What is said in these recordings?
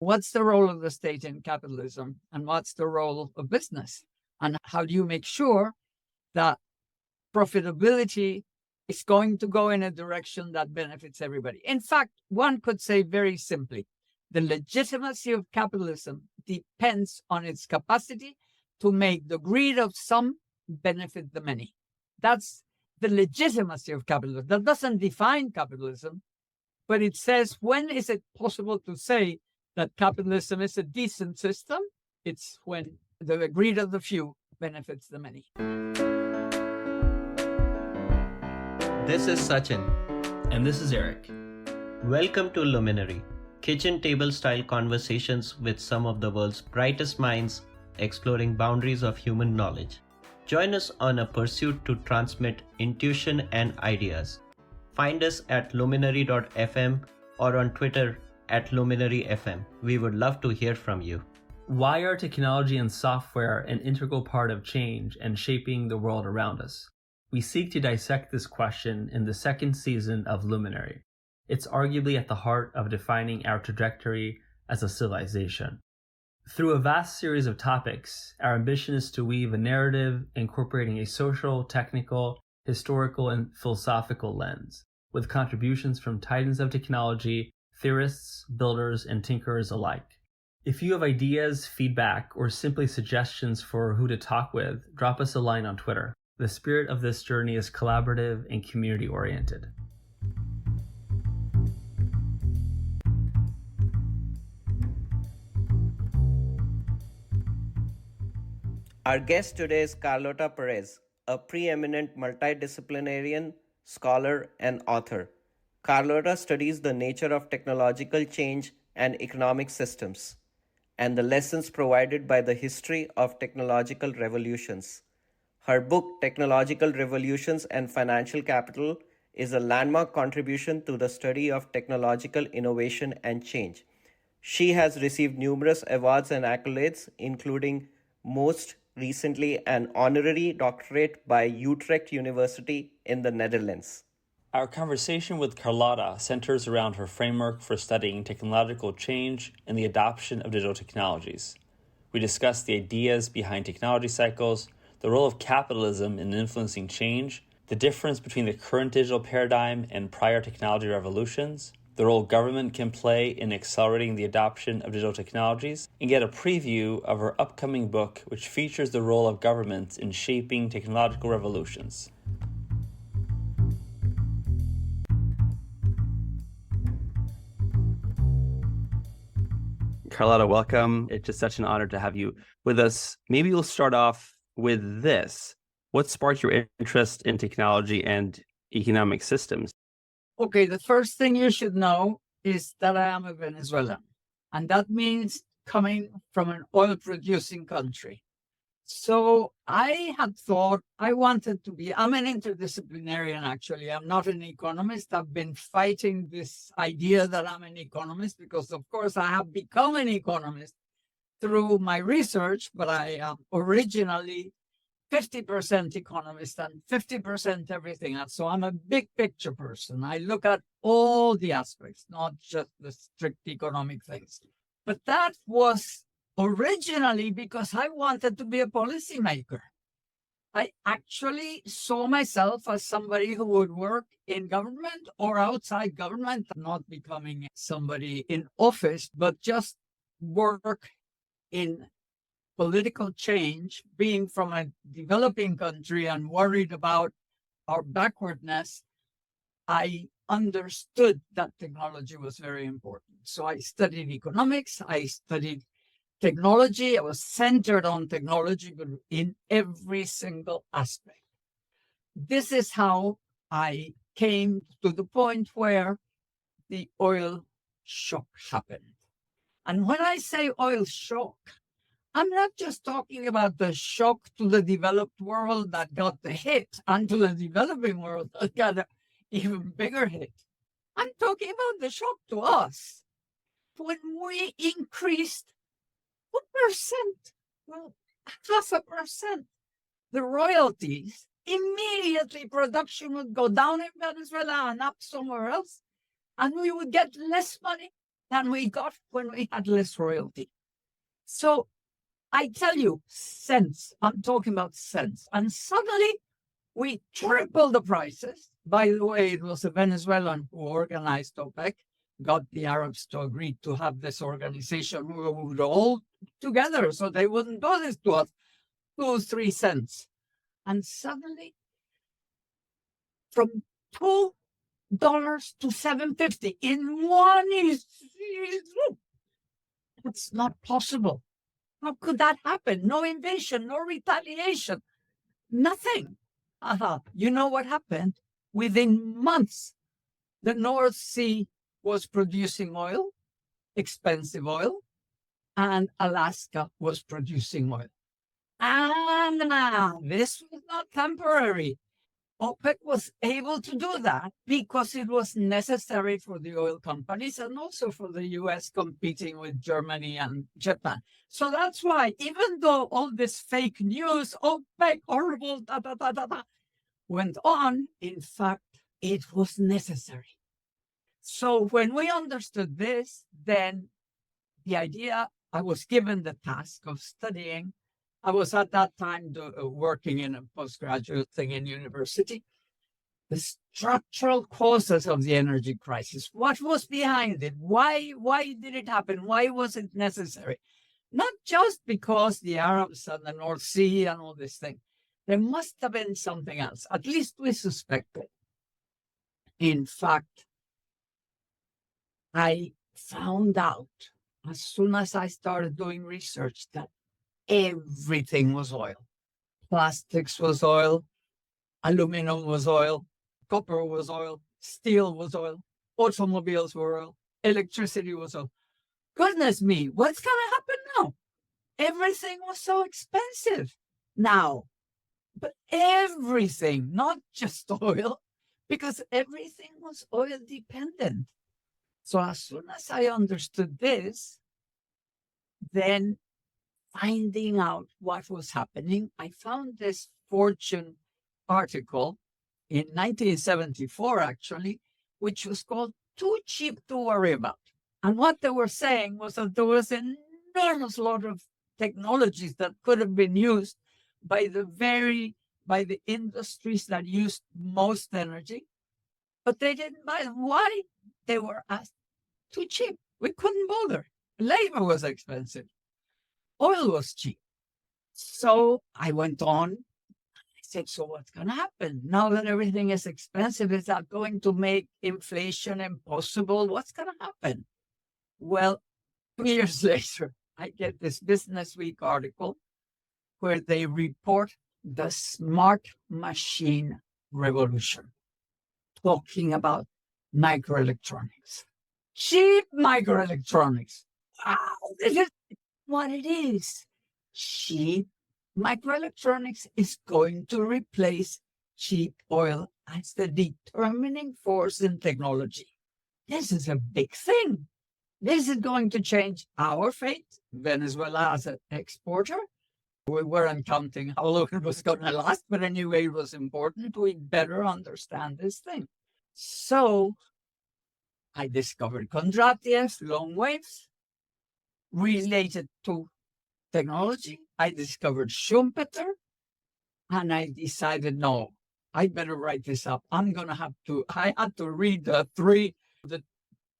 what's the role of the state in capitalism and what's the role of business? And how do you make sure that profitability is going to go in a direction that benefits everybody? In fact, one could say very simply, the legitimacy of capitalism depends on its capacity to make the greed of some benefit the many. That's the legitimacy of capitalism. That doesn't define capitalism, but it says, when is it possible to say that capitalism is a decent system? It's when the greed of the few benefits the many. This is Sachin. And this is Eric. Welcome to Luminary, kitchen table style conversations with some of the world's brightest minds exploring boundaries of human knowledge. Join us on a pursuit to transmit intuition and ideas. Find us at luminary.fm or on Twitter at luminaryfm. We would love to hear from you. Why are technology and software an integral part of change and shaping the world around us? We seek to dissect this question in the second season of Luminary. It's arguably at the heart of defining our trajectory as a civilization. Through a vast series of topics, our ambition is to weave a narrative incorporating a social, technical, historical, and philosophical lens, with contributions from titans of technology, theorists, builders, and tinkerers alike. If you have ideas, feedback, or simply suggestions for who to talk with, drop us a line on Twitter. The spirit of this journey is collaborative and community-oriented. Our guest today is Carlota Perez, a pre-eminent multi-disciplinarian, scholar, and author. Carlota studies the nature of technological change and economic systems, and the lessons provided by the history of technological revolutions. Her book, Technological Revolutions and Financial Capital, is a landmark contribution to the study of technological innovation and change. She has received numerous awards and accolades, including most recently an Honorary Doctorate by Utrecht University in the Netherlands. Our conversation with Carlota centers around her framework for studying technological change and the adoption of digital technologies. We discuss the ideas behind technology cycles, the role of capitalism in influencing change, the difference between the current digital paradigm and prior technology revolutions, the role government can play in accelerating the adoption of digital technologies, and get a preview of her upcoming book, which features the role of governments in shaping technological revolutions. Carlota, welcome. It's just such an honor to have you with us. Maybe we'll start off with this. What sparked your interest in technology and economic systems? Okay, the first thing you should know is that I am a Venezuelan, and that means coming from an oil-producing country. So I had thought I wanted to be, I'm an interdisciplinarian actually. I'm not an economist. I've been fighting this idea that I'm an economist because, of course, I have become an economist through my research, but I am originally 50% economist and 50% everything else. So I'm a big picture person. I look at all the aspects, not just the strict economic things. But that was originally because I wanted to be a policymaker. I actually saw myself as somebody who would work in government or outside government, not becoming somebody in office, but just work in political change, being from a developing country and worried about our backwardness. I understood that technology was very important. So I studied economics, I studied technology. I was centered on technology, but in every single aspect. This is how I came to the point where the oil shock happened. And when I say oil shock, I'm not just talking about the shock to the developed world that got the hit and to the developing world that got an even bigger hit. I'm talking about the shock to us. When we increased 1%, well, 0.5%, the royalties, immediately production would go down in Venezuela and up somewhere else, and we would get less money than we got when we had less royalty. So I tell you, cents, I'm talking about cents. And suddenly we tripled the prices. By the way, it was a Venezuelan who organized OPEC, got the Arabs to agree to have this organization. We were all together so they wouldn't do this to us, 2-3 cents. And suddenly, from $2 to $7.50 in one year, it's not possible. How could that happen? No invasion, no retaliation, nothing. You know what happened? Within months, the North Sea was producing oil, expensive oil, and Alaska was producing oil. And this was not temporary. OPEC was able to do that because it was necessary for the oil companies and also for the US competing with Germany and Japan. So that's why, even though all this fake news, OPEC, horrible, went on, in fact, it was necessary. So when we understood this, then the idea, I was given the task of studying. I was at that time working in a postgraduate thing in university. The structural causes of the energy crisis. What was behind it? Why did it happen? Why was it necessary? Not just because the Arabs and the North Sea and all this thing. There must have been something else. At least we suspect it. In fact, I found out as soon as I started doing research that everything was oil. Plastics was oil, aluminum was oil, copper was oil, steel was oil, automobiles were oil, electricity was oil. Goodness me, what's going to happen now? Everything was so expensive now. But everything, not just oil, because everything was oil dependent. So as soon as I understood this, then finding out what was happening, I found this Fortune article in 1974, actually, which was called Too Cheap to Worry About. And what they were saying was that there was an enormous lot of technologies that could have been used by the industries that used most energy, but they didn't buy them. Why? They were asked too cheap. We couldn't bother. Labor was expensive. Oil was cheap. So I went on. I said, so what's going to happen? Now that everything is expensive, is that going to make inflation impossible? What's going to happen? Well, 2 years later, I get this Business Week article where they report the smart machine revolution, talking about microelectronics. Cheap microelectronics. Wow, this is what it is. Cheap microelectronics is going to replace cheap oil as the determining force in technology. This is a big thing. This is going to change our fate, Venezuela as an exporter. We weren't counting how long it was going to last, but anyway, it was important. We better understand this thing. So I discovered Kondratiev's long waves related to technology. I discovered Schumpeter, and I decided, no, I better write this up. I had to read the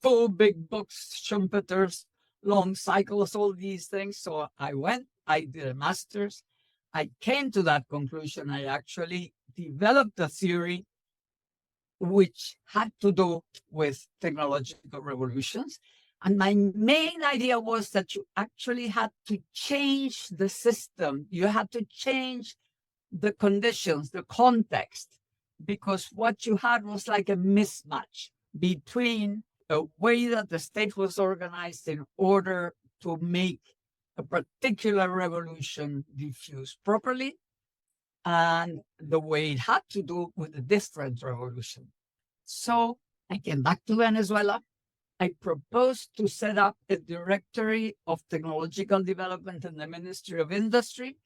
two big books, Schumpeter's long cycles, all these things. So I went, I did a master's. I came to that conclusion. I actually developed a theory which had to do with technological revolutions. And my main idea was that you actually had to change the system. You had to change the conditions, the context, because what you had was like a mismatch between the way that the state was organized in order to make a particular revolution diffuse properly, and the way it had to do with a different revolution. So I came back to Venezuela. I proposed to set up a directory of technological development in the Ministry of Industry,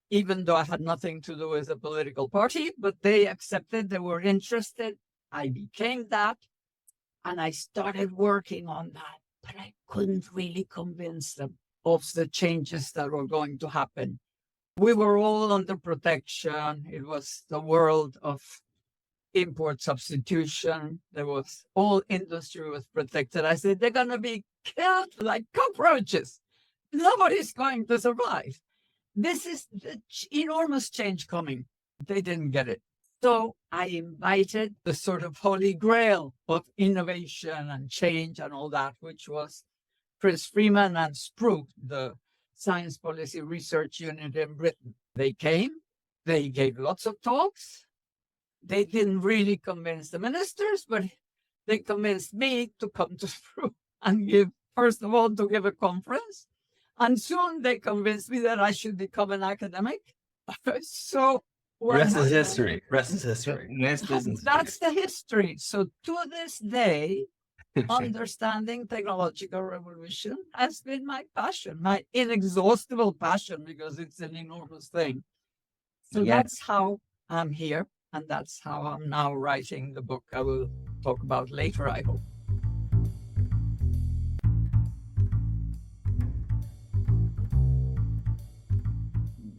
even though I had nothing to do with the political party, but they accepted, they were interested. I became that, and I started working on that but I couldn't really convince them of the changes that were going to happen. We were all under protection. It was the world of import substitution. There was all industry was protected. I said, they're going to be killed like cockroaches. Nobody's going to survive. This is the enormous change coming. They didn't get it. So I invited the sort of holy grail of innovation and change and all that, which was Chris Freeman and SPRU, the Science Policy Research Unit in Britain. They came, they gave lots of talks. They didn't really convince the ministers, but they convinced me to come to SPRU and give a conference. And soon they convinced me that I should become an academic. So Rest is history. Rest is history. That's the history. So to this day, understanding technological revolution has been my passion, my inexhaustible passion, because it's an enormous thing. So that's how I'm here. And that's how I'm now writing the book I will talk about later, I hope.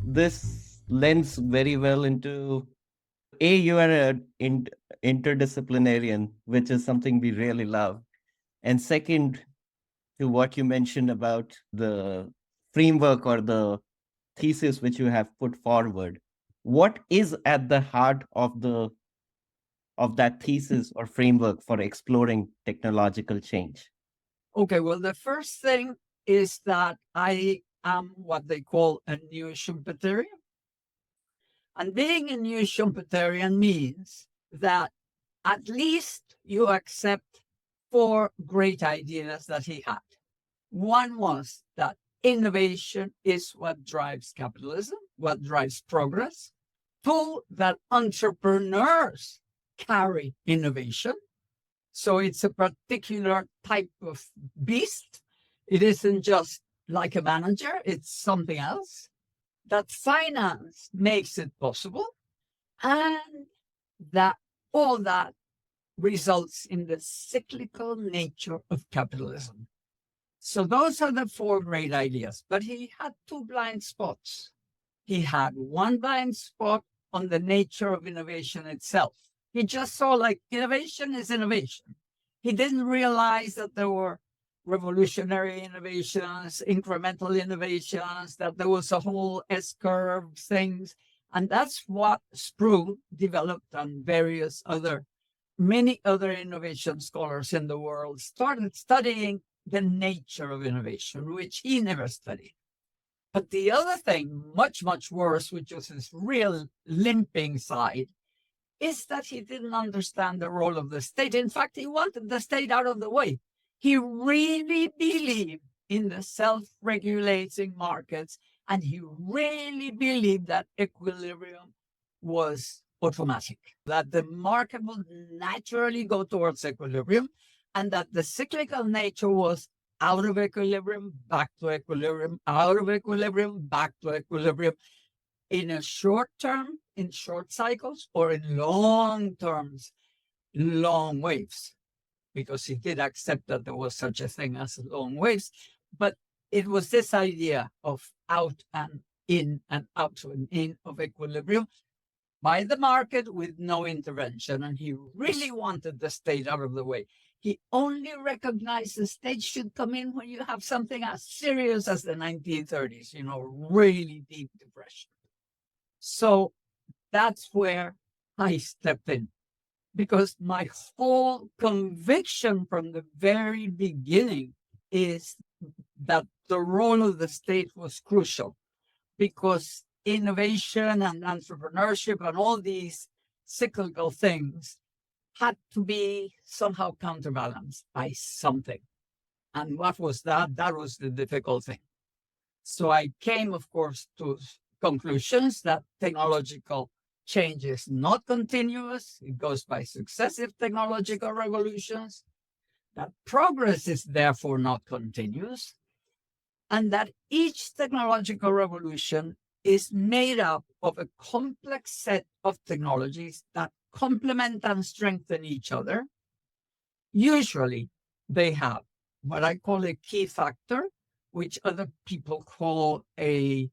This lends very well into you are an interdisciplinarian, which is something we really love. And second, to what you mentioned about the framework or the thesis which you have put forward, what is at the heart of that thesis or framework for exploring technological change? Okay, well, the first thing is that I am what they call a Neo-Schumpeterian. And being a Neo-Schumpeterian means that at least you accept 4 great ideas that he had. One was that innovation is what drives capitalism, what drives progress. 2, that entrepreneurs carry innovation. So it's a particular type of beast. It isn't just like a manager, it's something else. That finance makes it possible, and that all that results in the cyclical nature of capitalism. So those are the 4 great ideas. But he had 2 blind spots. He had one blind spot on the nature of innovation itself. He just saw like innovation is innovation. He didn't realize that there were revolutionary innovations, incremental innovations, that there was a whole S-curve things. And that's what SPRU developed, and many other innovation scholars in the world started studying the nature of innovation, which he never studied. But the other thing, much, much worse, which was his real limping side, is that he didn't understand the role of the state. In fact, he wanted the state out of the way. He really believed in the self-regulating markets, and he really believed that equilibrium was automatic, that the market would naturally go towards equilibrium, and that the cyclical nature was out of equilibrium, back to equilibrium, out of equilibrium, back to equilibrium, in a short term, in short cycles, or in long terms, long waves. Because he did accept that there was such a thing as long waves, but it was this idea of out and in and out and in of equilibrium by the market with no intervention. And he really wanted the state out of the way. He only recognized the state should come in when you have something as serious as the 1930s, really deep depression. So that's where I stepped in. Because my whole conviction from the very beginning is that the role of the state was crucial, because innovation and entrepreneurship and all these cyclical things had to be somehow counterbalanced by something. And what was that? That was the difficult thing. So I came, of course, to conclusions that technological change is not continuous. It goes by successive technological revolutions, that progress is therefore not continuous, and that each technological revolution is made up of a complex set of technologies that complement and strengthen each other. Usually they have what I call a key factor, which other people call a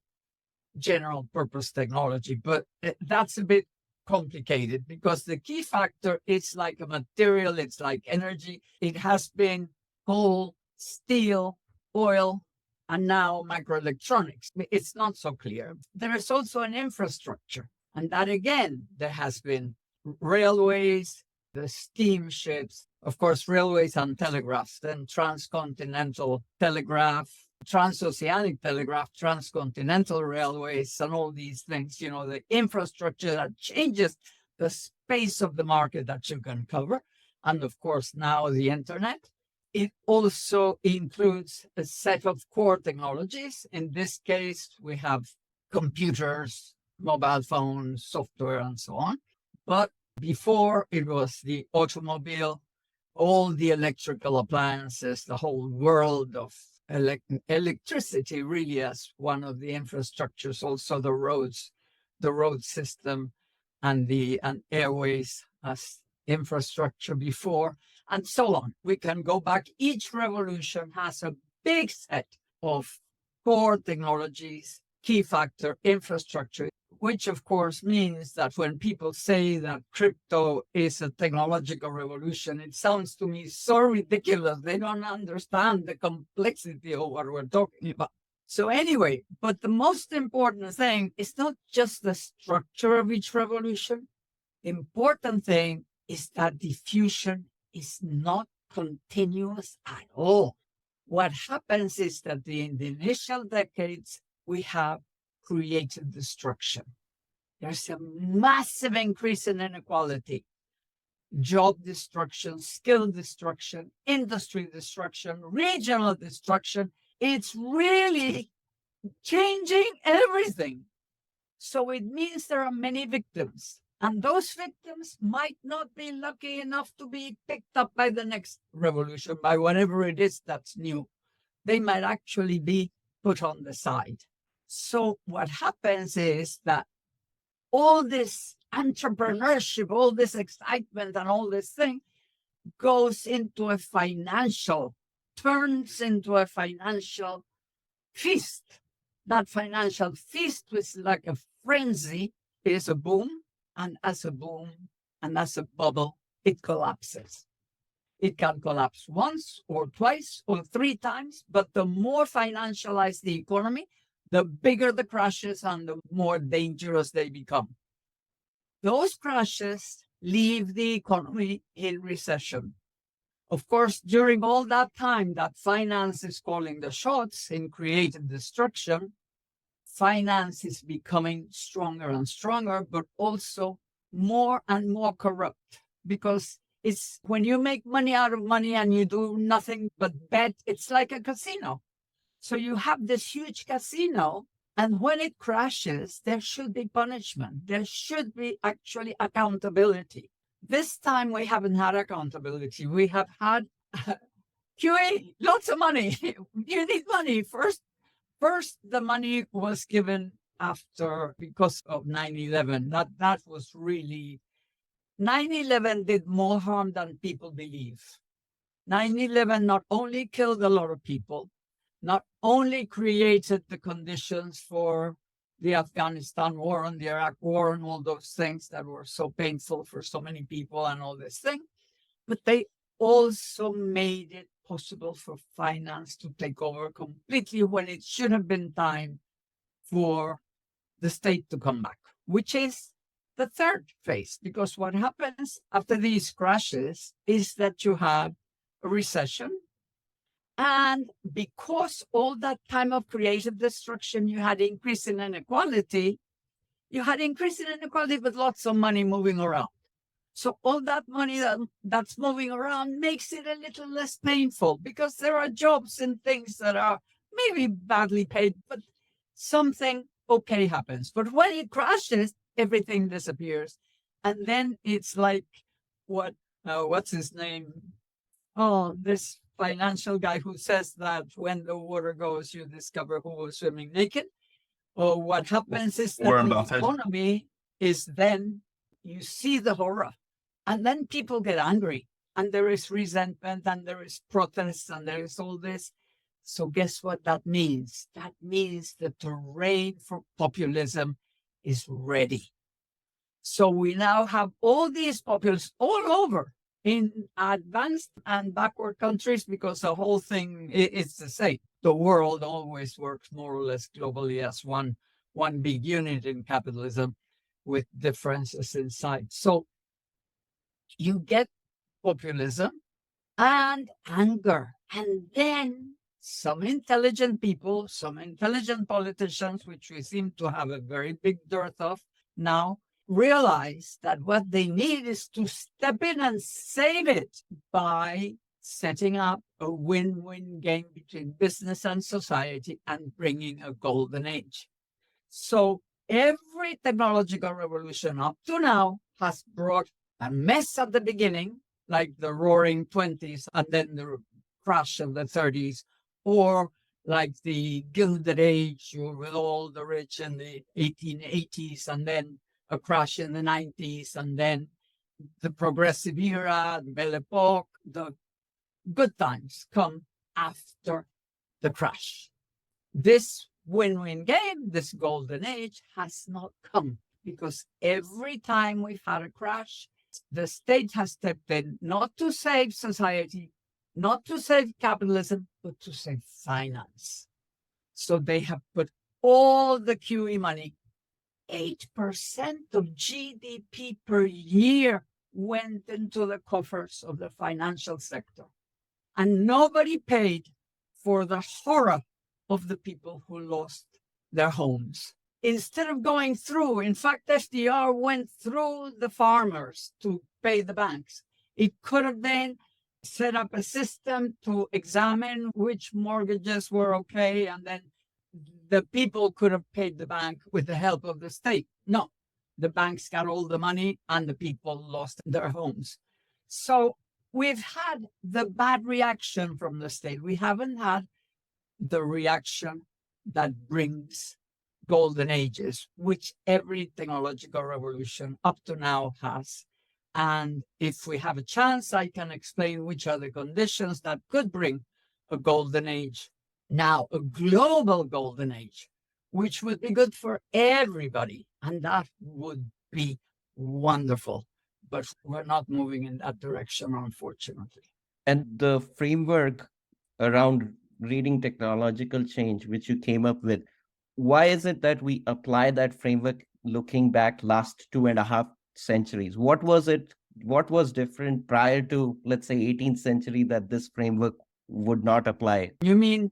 general purpose technology. But that's a bit complicated because the key factor is like a material, it's like energy. It has been coal, steel, oil, and now microelectronics. It's not so clear. There is also an infrastructure. And that again, there has been railways, the steamships, of course, railways and telegraphs, then transcontinental telegraph, transoceanic telegraph, transcontinental railways, and all these things, the infrastructure that changes the space of the market that you can cover. And of course, now the internet. It also includes a set of core technologies. In this case, we have computers, mobile phones, software, and so on. But before, it was the automobile, all the electrical appliances, the whole world of electricity really as one of the infrastructures, also the roads, the road system, and airways as infrastructure before, and so on. We can go back. Each revolution has a big set of core technologies, key factor, infrastructure, which of course means that when people say that crypto is a technological revolution, it sounds to me so ridiculous. They don't understand the complexity of what we're talking about. So anyway, but the most important thing is not just the structure of each revolution. The important thing is that diffusion is not continuous at all. What happens is that in the initial decades, we have created destruction. There's a massive increase in inequality, job destruction, skill destruction, industry destruction, regional destruction. It's really changing everything. So it means there are many victims. And those victims might not be lucky enough to be picked up by the next revolution, by whatever it is that's new. They might actually be put on the side. So what happens is that all this entrepreneurship, all this excitement and all this thing goes into turns into a financial feast. That financial feast was like a frenzy, is a boom. And as a boom and as a bubble, it collapses. It can collapse once or twice or three times, but the more financialized the economy, the bigger the crashes and the more dangerous they become. Those crashes leave the economy in recession. Of course, during all that time that finance is calling the shots in creative destruction, finance is becoming stronger and stronger, but also more and more corrupt, because it's when you make money out of money and you do nothing but bet, it's like a casino. So you have this huge casino, and when it crashes, there should be punishment. There should be actually accountability. This time we haven't had accountability. We have had QA, lots of money. You need money. First, the money was given after, because of 9/11. That was really, 9/11 did more harm than people believe. 9/11 not only killed a lot of people, not only created the conditions for the Afghanistan war and the Iraq war and all those things that were so painful for so many people and all this thing, but they also made it possible for finance to take over completely when it should have been time for the state to come back, which is the third phase. Because what happens after these crashes is that you have a recession. And because all that time of creative destruction, you had increase in inequality, with lots of money moving around. So all that money that's moving around makes it a little less painful, because there are jobs and things that are maybe badly paid, but something okay happens. But when it crashes, everything disappears. And then it's like what's his name? Oh, this financial guy who says that when the water goes, you discover who was swimming naked. Or what happens is that the economy is then, you see the horror. And then people get angry. and there is resentment, and there is protests, and there is all this. So guess what that means? That means the terrain for populism is ready. So we now have all these populists all over in advanced and backward countries, because the whole thing is the same. The world always works more or less globally as one big unit in capitalism with differences inside. So you get populism and anger, and then some intelligent people, some intelligent politicians, which we seem to have a very big dearth of now, realize that what they need is to step in and save it by setting up a win-win game between business and society and bringing a golden age. So every technological revolution up to now has brought a mess at the beginning, like the roaring 20s and then the crash of the 30s, or like the Gilded Age with all the rich in the 1880s, and then a crash in the 90s, and then the progressive era, the Belle Epoque. The good times come after the crash. This win-win game, this golden age, has not come, because every time we've had a crash, the state has stepped in, not to save society, not to save capitalism, but to save finance. So they have put all the QE money, 8% of GDP per year went into the coffers of the financial sector. And nobody paid for the horror of the people who lost their homes. Instead of going through, in fact, FDR went through the farmers to pay the banks. It could have then set up a system to examine which mortgages were okay, and then the people could have paid the bank with the help of the state. No, the banks got all the money and the people lost their homes. So we've had the bad reaction from the state. We haven't had the reaction that brings golden ages, which every technological revolution up to now has. And if we have a chance, I can explain which are the conditions that could bring a golden age. Now, a global golden age, which would be good for everybody, and that would be wonderful. But we're not moving in that direction, unfortunately. And the framework around reading technological change, which you came up with, why is it that we apply that framework looking back last 2.5 centuries? What was it? What was different prior to, let's say, 18th century that this framework would not apply? You mean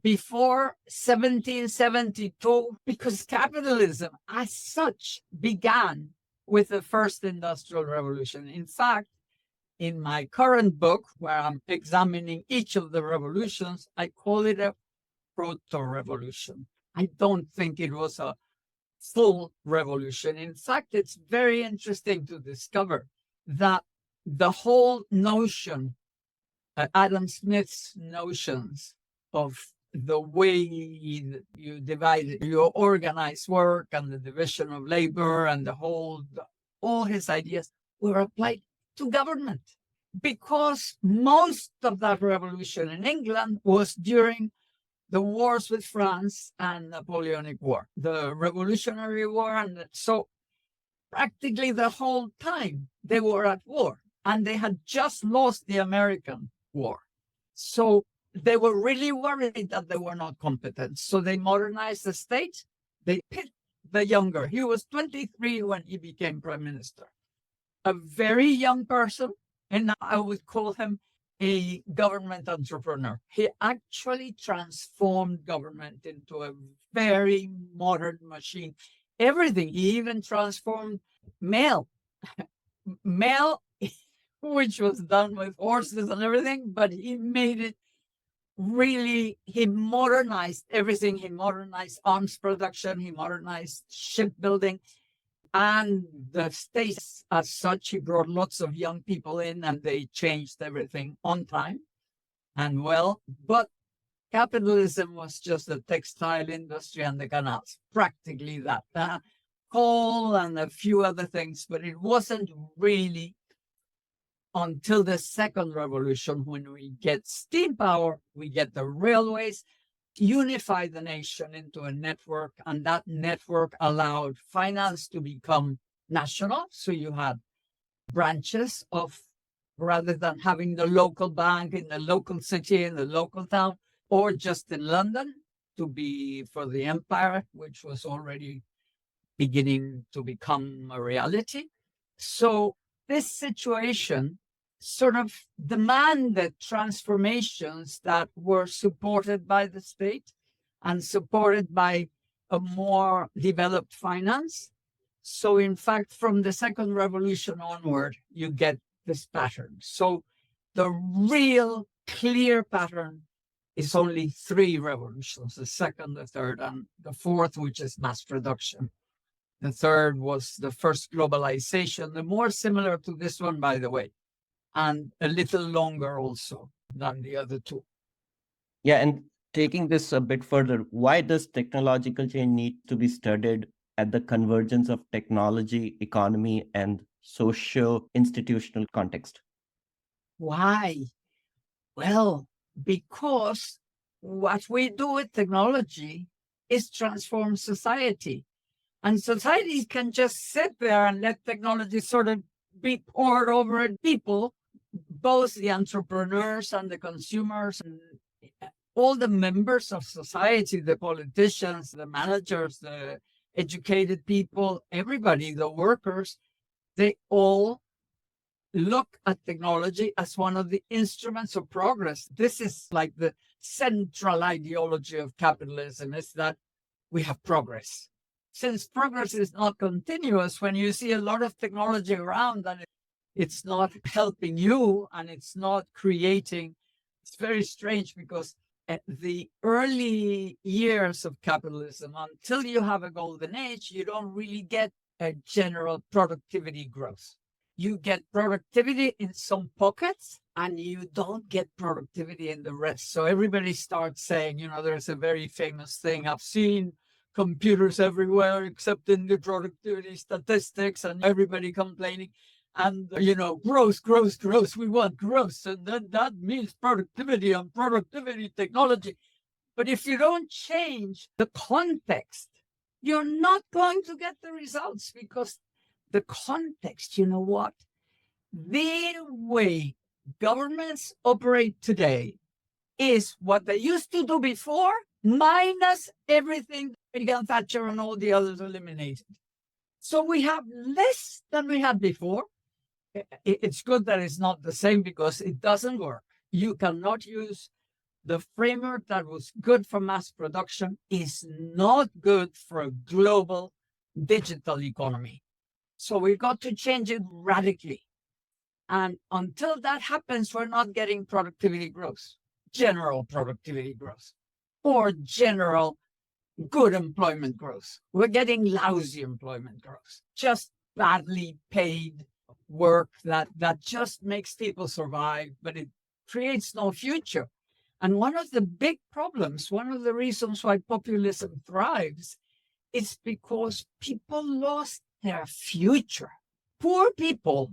before 1772? Because capitalism as such began with the first industrial revolution. In fact, in my current book, where I'm examining each of the revolutions, I call it a proto-revolution. I don't think it was a full revolution. In fact, it's very interesting to discover that the whole notion, Adam Smith's notions of the way you divide, you organize work and the division of labor and all his ideas were applied to government, because most of that revolution in England was during the wars with France and Napoleonic War, the Revolutionary War. And so practically the whole time they were at war, and they had just lost the American war. So they were really worried that they were not competent. So they modernized the state. They picked the younger. He was 23 when he became prime minister, a very young person, and I would call him a government entrepreneur. He actually transformed government into a very modern machine. Everything. He even transformed mail, which was done with horses and everything, but he made it really, he modernized everything. He modernized arms production. He modernized shipbuilding. And the states as such, he brought lots of young people in, and they changed everything on time and well. But capitalism was just the textile industry and the canals, practically that. Coal and a few other things, but it wasn't really until the second revolution, when we get steam power, we get the railways, unify the nation into a network, and that network allowed finance to become national. So you had branches of, rather than having the local bank in the local city, in the local town, or just in London to be for the empire, which was already beginning to become a reality. So this situation sort of demanded transformations that were supported by the state and supported by a more developed finance. So in fact, from the second revolution onward, you get this pattern. So the real clear pattern is only three revolutions: the second, the third, and the fourth, which is mass production. The third was the first globalization, the more similar to this one, by the way, and a little longer also than the other two. Yeah, and taking this a bit further, why does technological change need to be studied at the convergence of technology, economy, and socio-institutional context? Why? Well, because what we do with technology is transform society. And societies can just sit there and let technology sort of be poured over at people, both the entrepreneurs and the consumers, and all the members of society, the politicians, the managers, the educated people, everybody, the workers, they all look at technology as one of the instruments of progress. This is like the central ideology of capitalism, is that we have progress. Since progress is not continuous, when you see a lot of technology around and it's not helping you and it's not creating, it's very strange, because at the early years of capitalism, until you have a golden age, you don't really get a general productivity growth. You get productivity in some pockets and you don't get productivity in the rest. So everybody starts saying, there's a very famous thing. I've seen computers everywhere except in the productivity statistics, and everybody complaining. And, growth, we want growth. And then that means productivity and productivity technology. But if you don't change the context, you're not going to get the results, because the context, you know what? The way governments operate today is what they used to do before, minus everything Reagan, Thatcher, and all the others eliminated. So we have less than we had before. It's good that it's not the same, because it doesn't work. You cannot use the framework that was good for mass production is not good for a global digital economy. So we got to change it radically. And until that happens, we're not getting productivity growth, general productivity growth, or general good employment growth. We're getting lousy employment growth, just badly paid work that just makes people survive, but it creates no future. And one of the big problems, one of the reasons why populism thrives, is because people lost their future. Poor people,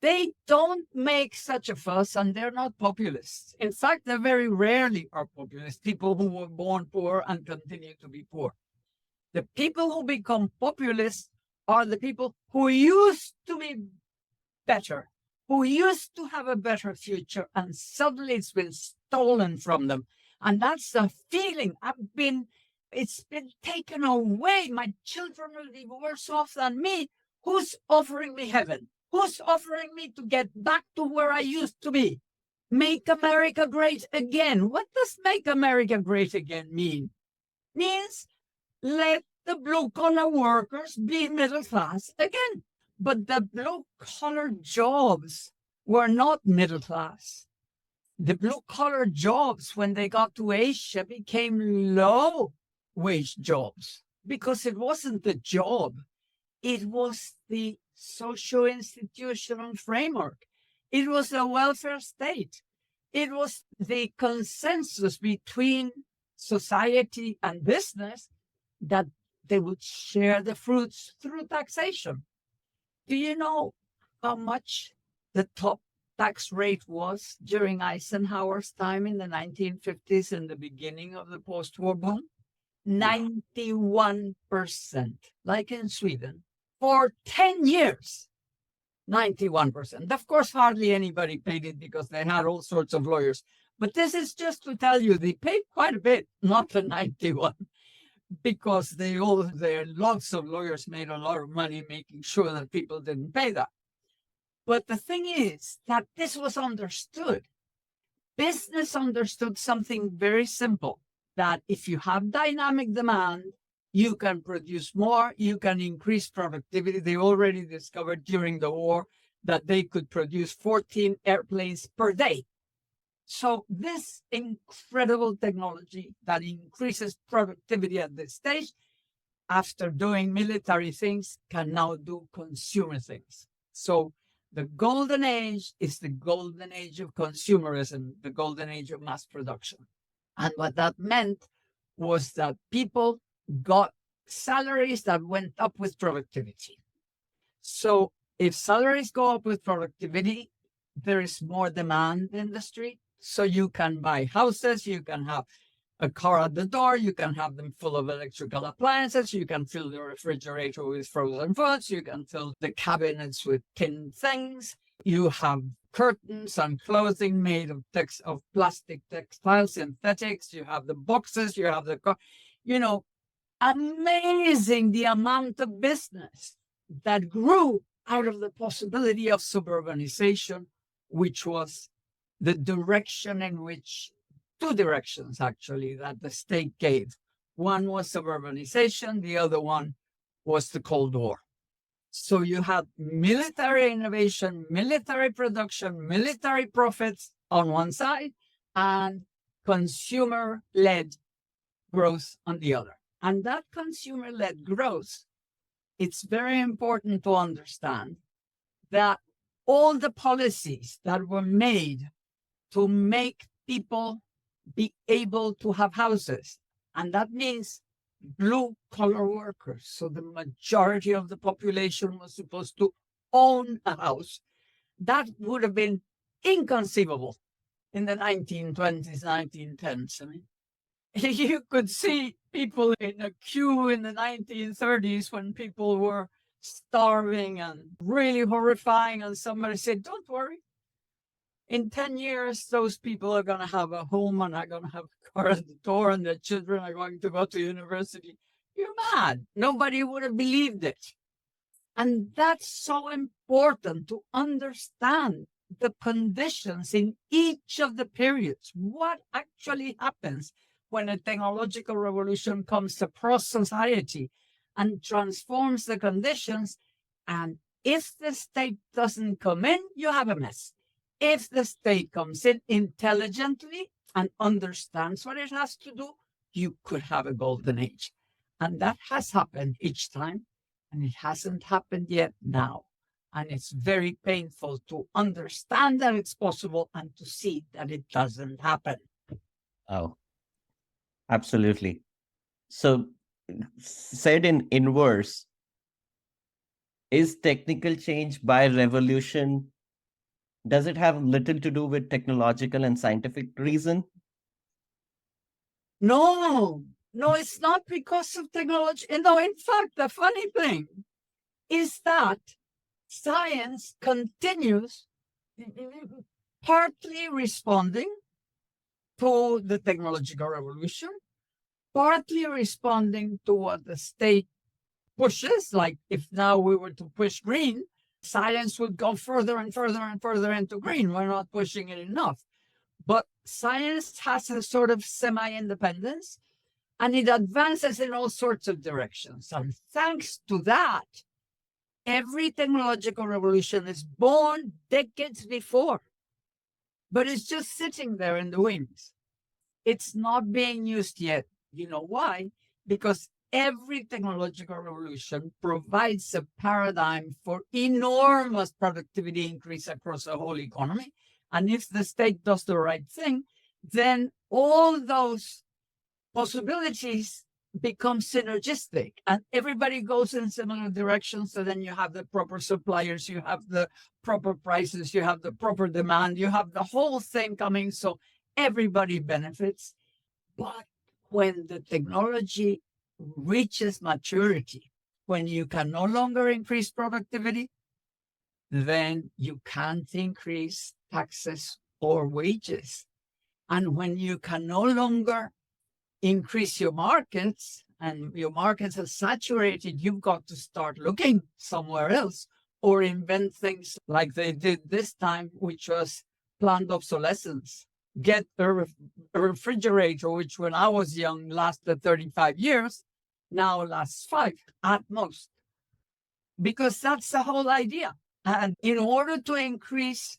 they don't make such a fuss, and they're not populists. In fact, they very rarely are populists, people who were born poor and continue to be poor. The people who become populists are the people who used to be better, who used to have a better future, and suddenly it's been stolen from them. And that's the feeling. It's been taken away. My children will be worse off than me. Who's offering me heaven? Who's offering me to get back to where I used to be? Make America great again. What does make America great again mean? Means let the blue-collar workers be middle class again. But the blue-collar jobs were not middle class. The blue-collar jobs, when they got to Asia, became low-wage jobs, because it wasn't the job. It was the socio-institutional framework. It was the welfare state. It was the consensus between society and business that they would share the fruits through taxation. Do you know how much the top tax rate was during Eisenhower's time in the 1950s and the beginning of the post-war boom? 91%, like in Sweden, for 10 years. 91%. Of course, hardly anybody paid it because they had all sorts of lawyers. But this is just to tell you they paid quite a bit, not the 91, because there are lots of lawyers made a lot of money making sure that people didn't pay that. But the thing is that this was understood. Business understood something very simple, that if you have dynamic demand, you can produce more, you can increase productivity. They already discovered during the war that they could produce 14 airplanes per day. So this incredible technology that increases productivity at this stage, after doing military things, can now do consumer things. So the golden age is the golden age of consumerism, the golden age of mass production. And what that meant was that people got salaries that went up with productivity. So if salaries go up with productivity, there is more demand in the street. So you can buy houses, you can have a car at the door, you can have them full of electrical appliances, you can fill the refrigerator with frozen foods, you can fill the cabinets with tin things, you have curtains and clothing made of plastic textiles, synthetics, you have the boxes, you have the car, amazing the amount of business that grew out of the possibility of suburbanization, which was the direction in which, two directions actually, that the state gave. One was suburbanization, the other one was the Cold War. So you had military innovation, military production, military profits on one side, and consumer-led growth on the other. And that consumer-led growth, it's very important to understand that all the policies that were made to make people be able to have houses, and that means blue-collar workers. So the majority of the population was supposed to own a house. That would have been inconceivable in the 1920s, 1910s. I mean, you could see people in a queue in the 1930s when people were starving and really horrifying, and somebody said, don't worry. In 10 years, those people are going to have a home and are going to have a car at the door, and their children are going to go to university. You're mad. Nobody would have believed it. And that's so important to understand the conditions in each of the periods. What actually happens when a technological revolution comes across society and transforms the conditions? And if the state doesn't come in, you have a mess. If the state comes in intelligently and understands what it has to do, you could have a golden age. And that has happened each time, and it hasn't happened yet now. And it's very painful to understand that it's possible and to see that it doesn't happen. Oh, absolutely. So, said in inverse, is technical change by revolution, does it have little to do with technological and scientific reason? No, it's not because of technology. No, in fact, the funny thing is that science continues partly responding to the technological revolution, partly responding to what the state pushes. Like if now we were to push green, science would go further and further and further into green. We're not pushing it enough. But science has a sort of semi-independence, and it advances in all sorts of directions. And thanks to that, every technological revolution is born decades before, but it's just sitting there in the wings. It's not being used yet. You know why? Because every technological revolution provides a paradigm for enormous productivity increase across the whole economy. And if the state does the right thing, then all those possibilities becomes synergistic and everybody goes in similar directions. So then you have the proper suppliers, you have the proper prices, you have the proper demand, you have the whole thing coming. So everybody benefits. But when the technology reaches maturity, when you can no longer increase productivity, then you can't increase taxes or wages. And when you can no longer increase your markets and your markets are saturated, you've got to start looking somewhere else or invent things like they did this time, which was planned obsolescence. Get a refrigerator, which when I was young lasted 35 years, now lasts 5 at most. Because that's the whole idea. And in order to increase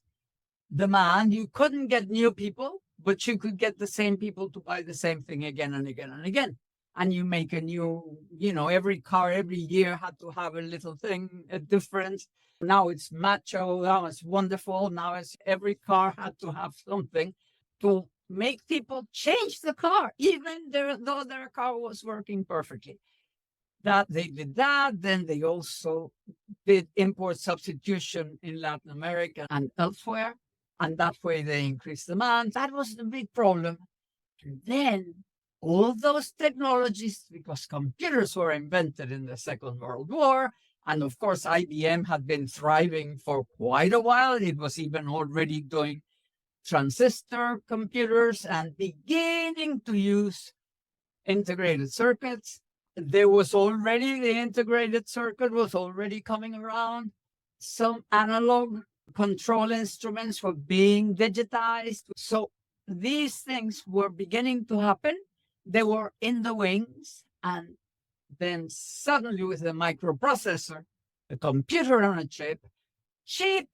demand, you couldn't get new people, but you could get the same people to buy the same thing again and again and again. And you make a new, every car every year had to have a little thing, a difference. Now it's macho, now it's wonderful. Now it's every car had to have something to make people change the car, even though their car was working perfectly. That they did that. Then they also did import substitution in Latin America and elsewhere. And that way they increased demand. That was the big problem. And then all those technologies, because computers were invented in the Second World War, and of course IBM had been thriving for quite a while. It was even already doing transistor computers and beginning to use integrated circuits. There was already, the integrated circuit was already coming around. Some analog control instruments were being digitized. So these things were beginning to happen. They were in the wings. And then suddenly with the microprocessor, a computer on a chip, cheap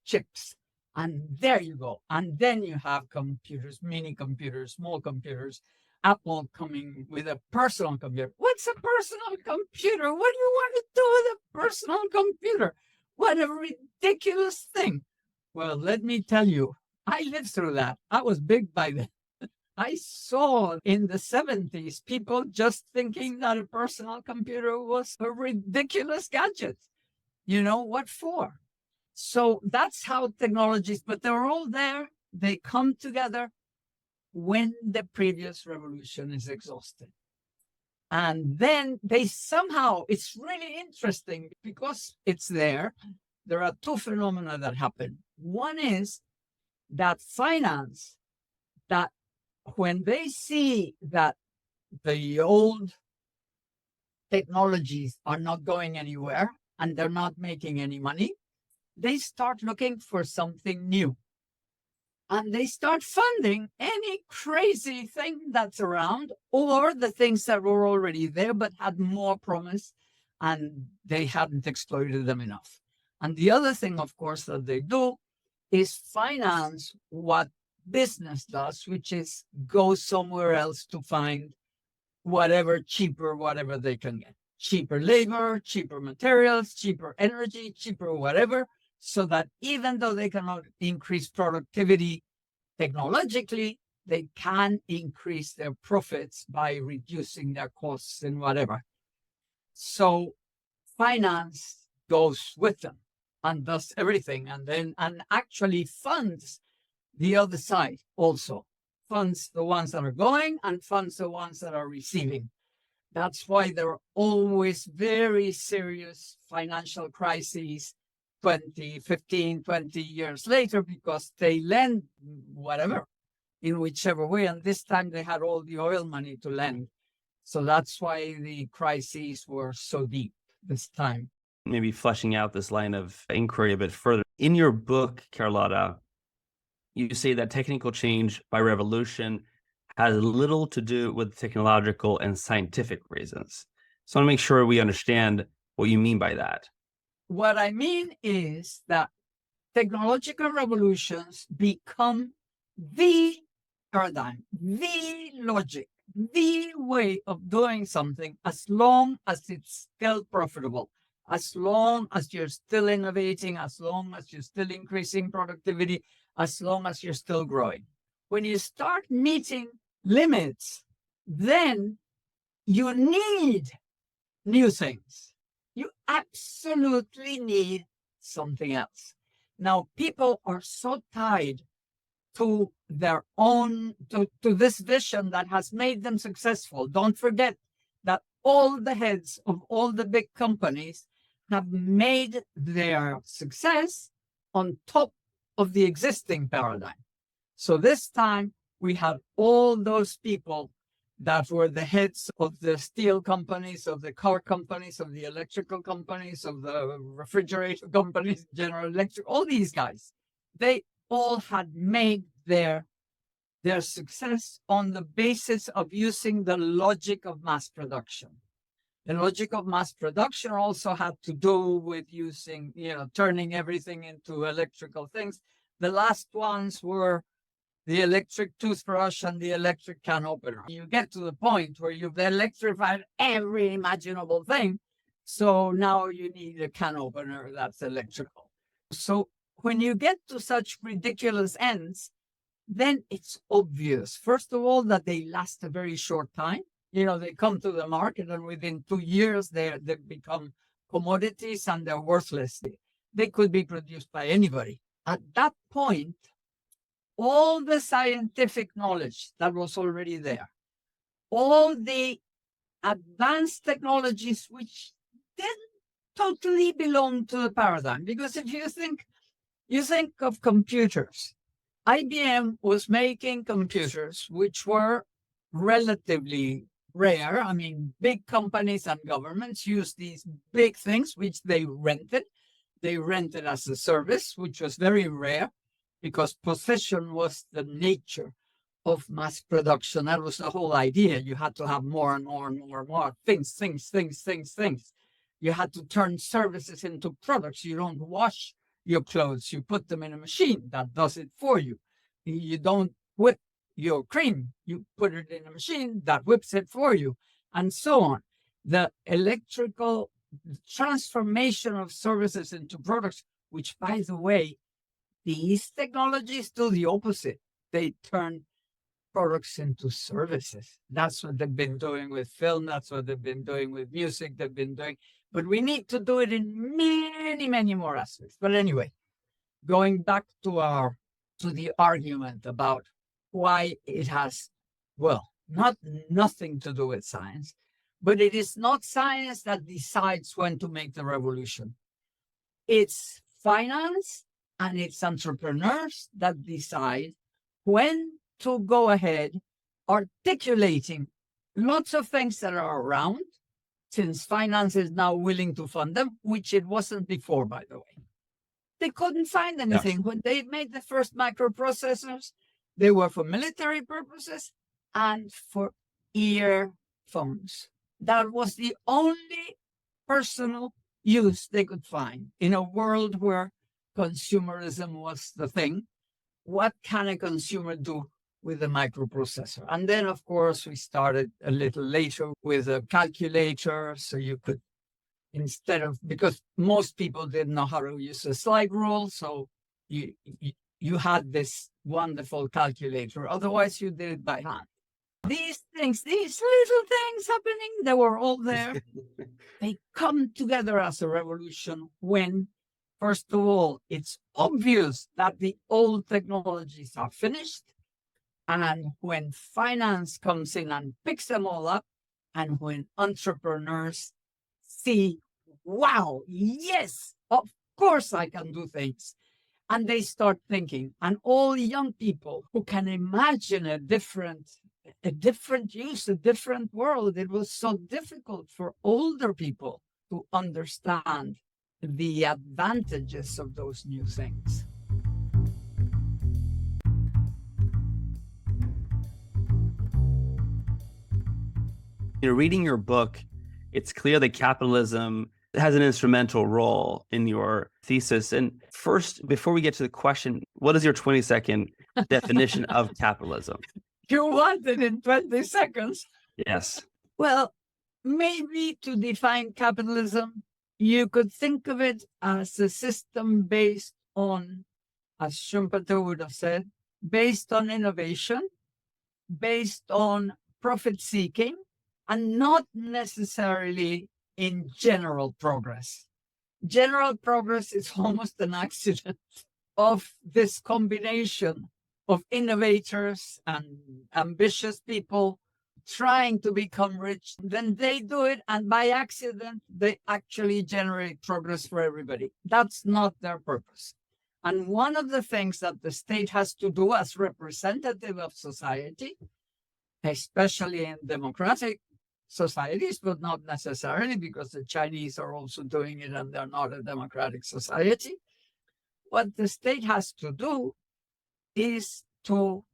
chips. And there you go. And then you have computers, mini computers, small computers, Apple coming with a personal computer. What's a personal computer? What do you want to do with a personal computer? What a ridiculous thing. Well, let me tell you, I lived through that. I was big by then. I saw in the 70s people just thinking that a personal computer was a ridiculous gadget. What for? So that's how technologies, but they're all there. They come together when the previous revolution is exhausted. And then they somehow, it's really interesting because it's there. There are two phenomena that happen. One is that finance, that when they see that the old technologies are not going anywhere and they're not making any money, they start looking for something new. And they start funding any crazy thing that's around or the things that were already there but had more promise and they hadn't exploited them enough. And the other thing, of course, that they do is finance what business does, which is go somewhere else to find whatever cheaper, whatever they can get. Cheaper labor, cheaper materials, cheaper energy, cheaper whatever, so that even though they cannot increase productivity technologically, they can increase their profits by reducing their costs and whatever. So finance goes with them and does everything and actually funds the other side also. Funds the ones that are going and funds the ones that are receiving. That's why there are always very serious financial crises 15, 20 years later, because they lend whatever, in whichever way. And this time they had all the oil money to lend. So that's why the crises were so deep this time. Maybe fleshing out this line of inquiry a bit further. In your book, Carlota, you say that technical change by revolution has little to do with technological and scientific reasons. So I want to make sure we understand what you mean by that. What I mean is that technological revolutions become the paradigm, the logic, the way of doing something as long as it's still profitable, as long as you're still innovating, as long as you're still increasing productivity, as long as you're still growing. When you start meeting limits, then you need new things. You absolutely need something else. Now, people are so tied to their own, to this vision that has made them successful. Don't forget that all the heads of all the big companies have made their success on top of the existing paradigm. So this time we had all those people that were the heads of the steel companies, of the car companies, of the electrical companies, of the refrigerator companies, General Electric, all these guys. They all had made their success on the basis of using the logic of mass production. The logic of mass production also had to do with using, turning everything into electrical things. The last ones were the electric toothbrush and the electric can opener. You get to the point where you've electrified every imaginable thing. So now you need a can opener that's electrical. So when you get to such ridiculous ends, then it's obvious, first of all, that they last a very short time. They come to the market and within 2 years, they become commodities and they're worthless. They could be produced by anybody. At that point, all the scientific knowledge that was already there, all the advanced technologies which didn't totally belong to the paradigm. Because if you think of computers, IBM was making computers which were relatively rare. I mean, big companies and governments used these big things, which they rented. They rented as a service, which was very rare because possession was the nature of mass production. That was the whole idea. You had to have more and more and more and more things. You had to turn services into products. You don't wash your clothes, you put them in a machine that does it for you. You don't whip your cream, you put it in a machine that whips it for you, and so on. The electrical transformation of services into products, which, by the way, these technologies do the opposite. They turn products into services. That's what they've been doing with film. That's what they've been doing with music. They've been doing, but we need to do it in many, many more aspects. But anyway, going back to the argument about why it has, nothing to do with science, but it is not science that decides when to make the revolution. It's finance and it's entrepreneurs that decide when to go ahead articulating lots of things that are around, since finance is now willing to fund them, which it wasn't before, by the way. They couldn't find anything. Yes. When they made the first microprocessors, they were for military purposes and for earphones. That was the only personal use they could find in a world where consumerism was the thing. What can a consumer do with a microprocessor? And then, of course, we started a little later with a calculator. So you could, because most people didn't know how to use a slide rule. So you had this wonderful calculator. Otherwise, you did it by hand. These things, these little things happening, they were all there. They come together as a revolution when, first of all, it's obvious that the old technologies are finished. And when finance comes in and picks them all up, and when entrepreneurs see, wow, yes, of course I can do things. And they start thinking, and all young people who can imagine a different use, a different world. It was so difficult for older people to understand the advantages of those new things. Reading your book, it's clear that capitalism has an instrumental role in your thesis. And first, before we get to the question, what is your 20-second definition of capitalism? You want it in 20 seconds? Yes. Well, maybe to define capitalism, you could think of it as a system based on, as Schumpeter would have said, based on innovation, based on profit seeking, and not necessarily in general progress. General progress is almost an accident of this combination of innovators and ambitious people trying to become rich. Then they do it, and by accident, they actually generate progress for everybody. That's not their purpose. And one of the things that the state has to do as representative of society, especially in democratic societies, but not necessarily, because the Chinese are also doing it and they're not a democratic society. What the state has to do is to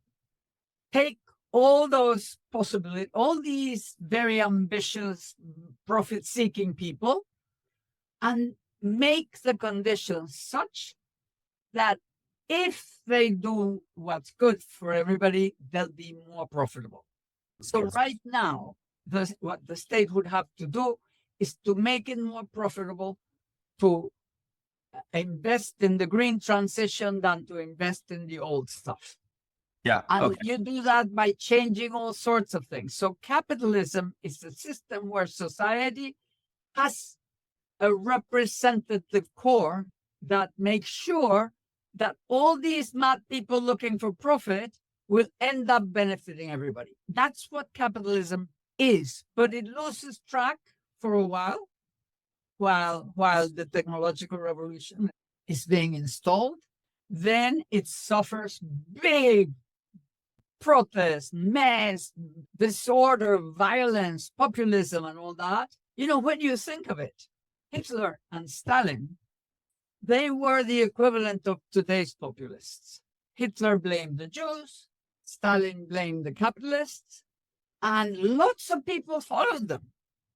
take all those possibilities, all these very ambitious, profit-seeking people, and make the conditions such that if they do what's good for everybody, they'll be more profitable. So right now, what the state would have to do is to make it more profitable to invest in the green transition than to invest in the old stuff. Yeah. And you do that by changing all sorts of things. So capitalism is a system where society has a representative core that makes sure that all these mad people looking for profit will end up benefiting everybody. That's what capitalism is. But it loses track for a while the technological revolution is being installed. Then it suffers big protest, mess, disorder, violence, populism, and all that. You know, when you think of it, Hitler and Stalin, they were the equivalent of today's populists. Hitler blamed the Jews, Stalin blamed the capitalists, and lots of people followed them.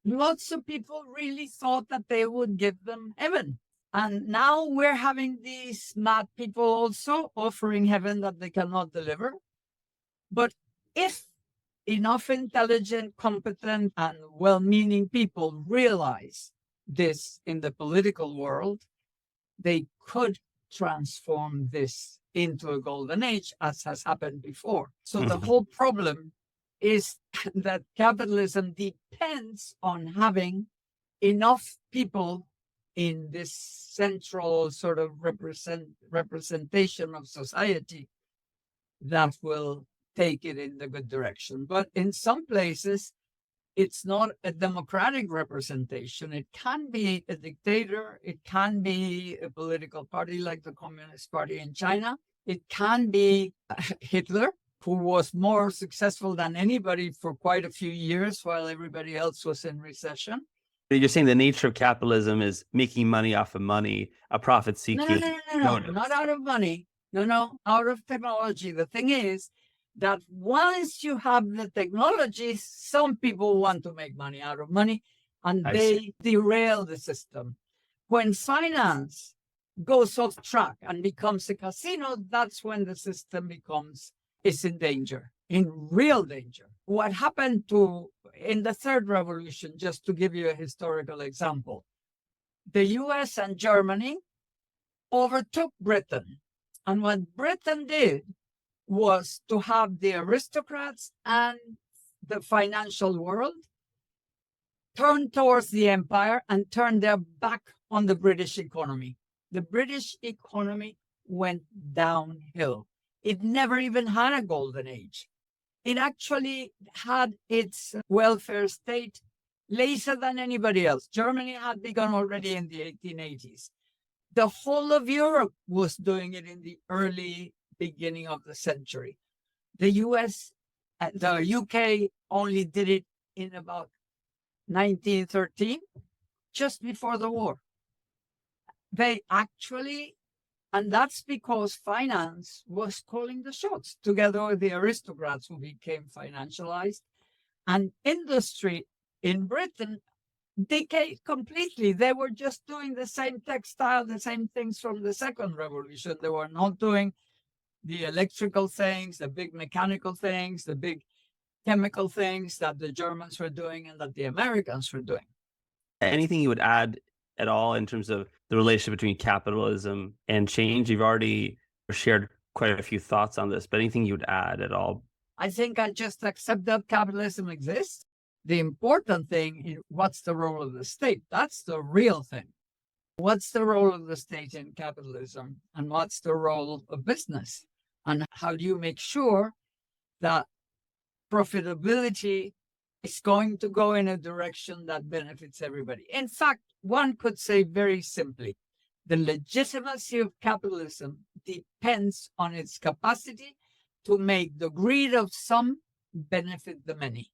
Lots of people really thought that they would give them heaven. And now we're having these mad people also offering heaven that they cannot deliver. But if enough intelligent, competent, and well-meaning people realize this in the political world, they could transform this into a golden age, as has happened before. So the whole problem is that capitalism depends on having enough people in this central sort of representation of society that will take it in the good direction. But in some places, it's not a democratic representation. It can be a dictator. It can be a political party like the Communist Party in China. It can be Hitler, who was more successful than anybody for quite a few years while everybody else was in recession. You're saying the nature of capitalism is making money off of money, a profit-seeking. No, not out of money. No, out of technology. The thing is that once you have the technology, some people want to make money out of money, and they derail the system. When finance goes off track and becomes a casino, that's when the system is in danger, in real danger. What happened in the third revolution, just to give you a historical example, the US and Germany overtook Britain. And what Britain did was to have the aristocrats and the financial world turn towards the empire and turn their back on the British economy. The British economy went downhill. It never even had a golden age. It actually had its welfare state later than anybody else. Germany had begun already in the 1880s. The whole of Europe was doing it in the early beginning of the century. The UK only did it in about 1913, just before the war. They actually, and that's because finance was calling the shots, together with the aristocrats who became financialized. And industry in Britain decayed completely. They were just doing the same textile, the same things from the second revolution. They were not doing the electrical things, the big mechanical things, the big chemical things that the Germans were doing and that the Americans were doing. Anything you would add at all in terms of the relationship between capitalism and change? You've already shared quite a few thoughts on this, but anything you would add at all? I think I just accept that capitalism exists. The important thing is what's the role of the state? That's the real thing. What's the role of the state in capitalism? And what's the role of business? And how do you make sure that profitability is going to go in a direction that benefits everybody? In fact, one could say very simply, the legitimacy of capitalism depends on its capacity to make the greed of some benefit the many.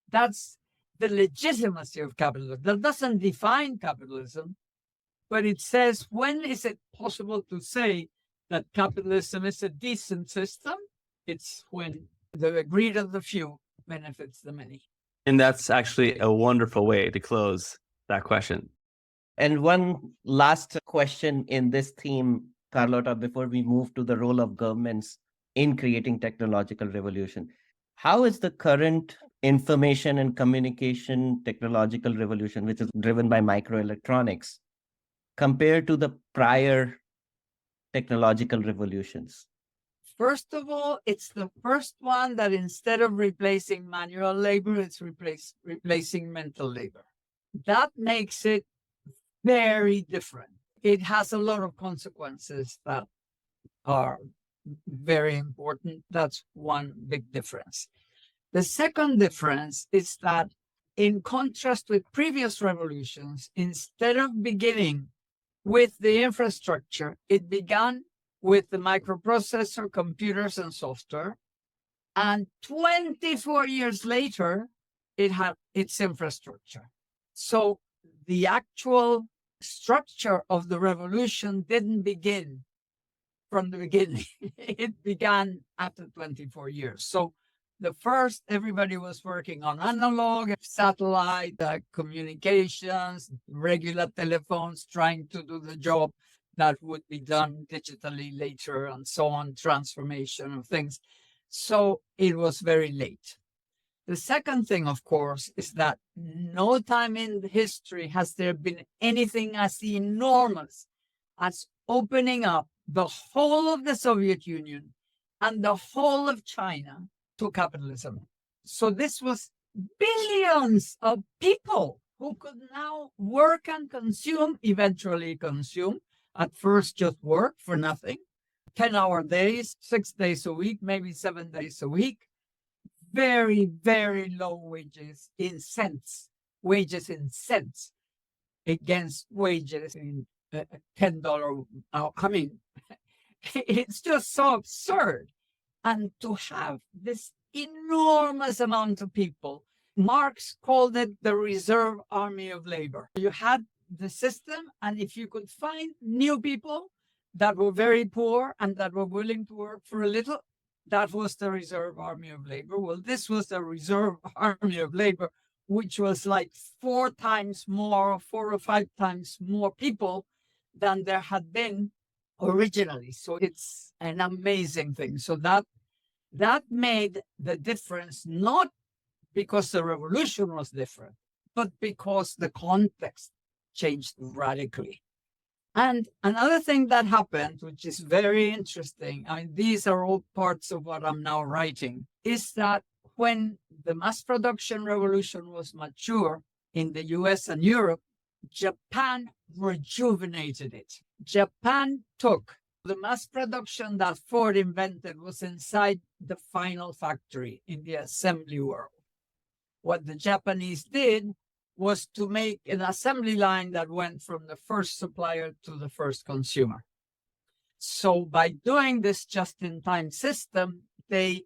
That's the legitimacy of capitalism. That doesn't define capitalism, but it says, when is it possible to say that capitalism is a decent system? It's when the greed of the few benefits the many. And that's actually a wonderful way to close that question. And one last question in this theme, Carlota, before we move to the role of governments in creating technological revolution. How is the current information and communication technological revolution, which is driven by microelectronics, compared to the prior technological revolutions? First of all, it's the first one that instead of replacing manual labor, it's replacing mental labor. That makes it very different. It has a lot of consequences that are very important. That's one big difference. The second difference is that, in contrast with previous revolutions, instead of beginning with the infrastructure, it began with the microprocessor, computers, and software. And 24 years later, it had its infrastructure. So the actual structure of the revolution didn't begin from the beginning. It began after 24 years. So the first, everybody was working on analog, satellite communications, regular telephones, trying to do the job that would be done digitally later, and so on, transformation of things. So it was very late. The second thing, of course, is that no time in history has there been anything as enormous as opening up the whole of the Soviet Union and the whole of China to capitalism. So this was billions of people who could now work and consume, eventually consume, at first just work for nothing, 10-hour days, 6 days a week, maybe 7 days a week, very, very low wages in cents against wages in $10. I mean, it's just so absurd. And to have this enormous amount of people, Marx called it the reserve army of labor. You had the system, and if you could find new people that were very poor and that were willing to work for a little, that was the reserve army of labor. Well, this was the reserve army of labor, which was like 4 or 5 times more people than there had been originally. So it's an amazing thing. So that made the difference, not because the revolution was different, but because the context changed radically. And another thing that happened, which is very interesting, I mean, these are all parts of what I'm now writing, is that when the mass production revolution was mature in the US and Europe, Japan rejuvenated it. Japan took the mass production that Ford invented was inside the final factory in the assembly world. What the Japanese did was to make an assembly line that went from the first supplier to the first consumer. So by doing this just-in-time system, they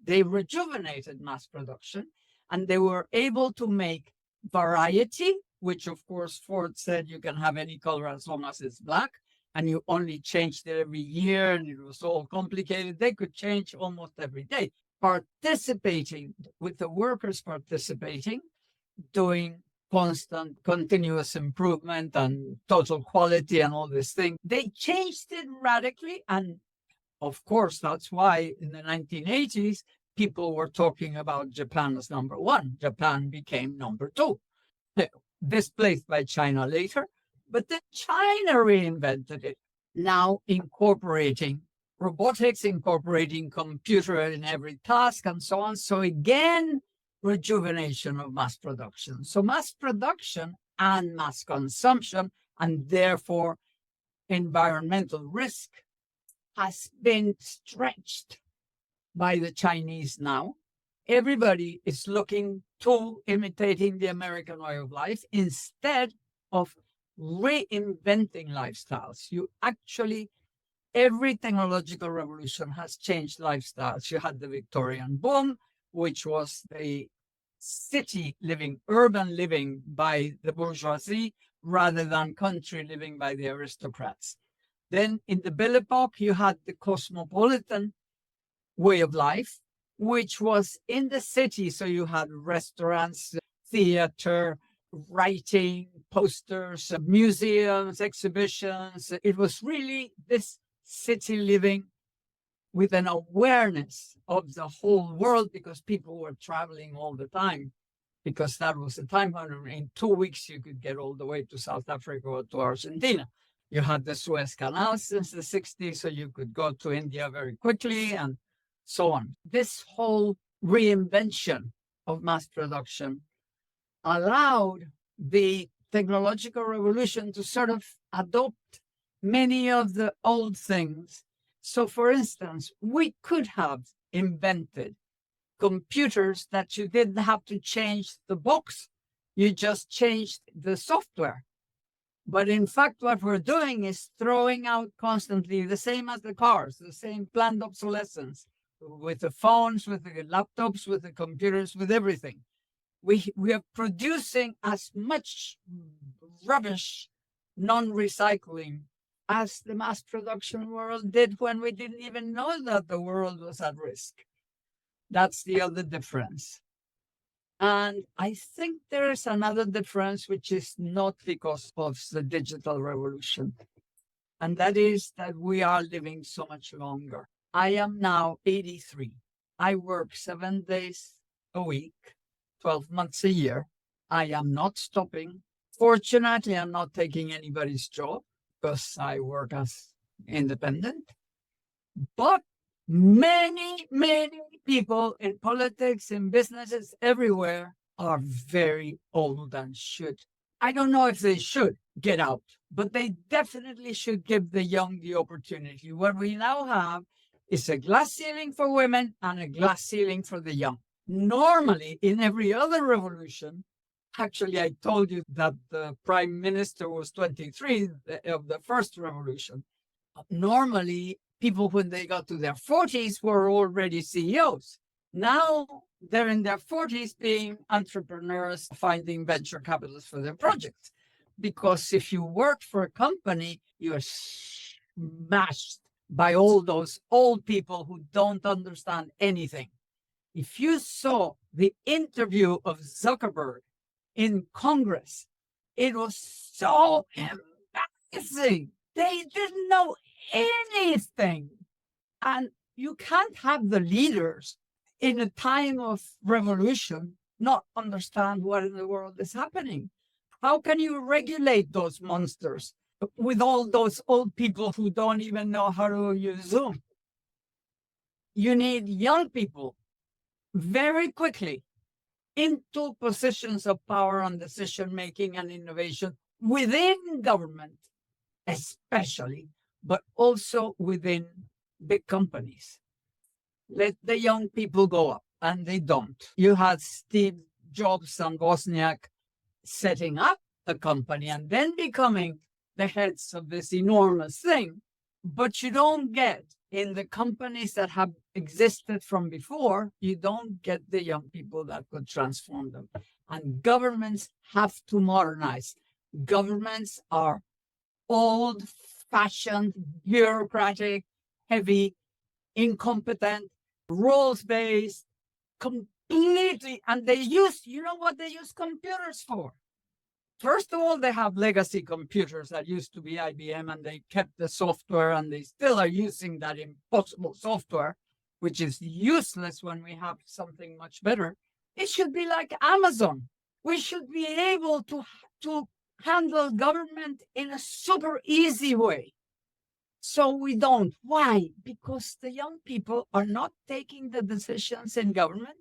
rejuvenated mass production, and they were able to make variety, which of course Ford said you can have any color as long as it's black, and you only changed it every year, and it was all complicated. They could change almost every day. Participating, with the workers participating, doing constant, continuous improvement and total quality and all this thing. They changed it radically. And of course, that's why in the 1980s, people were talking about Japan as number one. Japan became number two, displaced by China later. But then China reinvented it, now incorporating robotics, incorporating computer in every task and so on. So again, rejuvenation of mass production. So mass production and mass consumption, and therefore environmental risk, has been stretched by the Chinese now. Everybody is looking to imitating the American way of life instead of reinventing lifestyles. Every technological revolution has changed lifestyles. You had the Victorian boom, which was the city living, urban living by the bourgeoisie rather than country living by the aristocrats. Then in the Belle Epoque, you had the cosmopolitan way of life, which was in the city. So you had restaurants, theater, writing, posters, museums, exhibitions. It was really this city living with an awareness of the whole world, because people were traveling all the time, because that was the time when in 2 weeks you could get all the way to South Africa or to Argentina. You had the Suez Canal since the 60s, so you could go to India very quickly and so on. This whole reinvention of mass production allowed the technological revolution to sort of adopt many of the old things. So, for instance, we could have invented computers that you didn't have to change the box. You just changed the software. But in fact, what we're doing is throwing out constantly, the same as the cars, the same planned obsolescence, with the phones, with the laptops, with the computers, with everything. We are producing as much rubbish, non-recycling, as the mass production world did when we didn't even know that the world was at risk. That's the other difference. And I think there is another difference, which is not because of the digital revolution. And that is that we are living so much longer. I am now 83. I work 7 days a week, 12 months a year. I am not stopping. Fortunately, I'm not taking anybody's job because I work as independent. But many, many people in politics, in businesses, everywhere are very old and should. I don't know if they should get out, but they definitely should give the young the opportunity. What we now have is a glass ceiling for women and a glass ceiling for the young. Normally, in every other revolution, actually, I told you that the prime minister was 23 of the first revolution. Normally, people, when they got to their 40s, were already CEOs. Now they're in their 40s being entrepreneurs, finding venture capitalists for their projects. Because if you work for a company, you're smashed by all those old people who don't understand anything. If you saw the interview of Zuckerberg in Congress, it was so embarrassing. They didn't know anything. And you can't have the leaders in a time of revolution not understand what in the world is happening. How can you regulate those monsters with all those old people who don't even know how to use Zoom? You need young people very quickly into positions of power and decision-making and innovation within government, especially, but also within big companies. Let the young people go up, and they don't. You had Steve Jobs and Wozniak setting up a company and then becoming the heads of this enormous thing, but you don't get in the companies that have existed from before, you don't get the young people that could transform them. And governments have to modernize. Governments are old-fashioned, bureaucratic, heavy, incompetent, rules-based, completely, and they use, you know what they use computers for? First of all, they have legacy computers that used to be IBM, and they kept the software, and they still are using that impossible software, which is useless when we have something much better. It should be like Amazon. We should be able to handle government in a super easy way. So we don't. Why? Because the young people are not taking the decisions in government,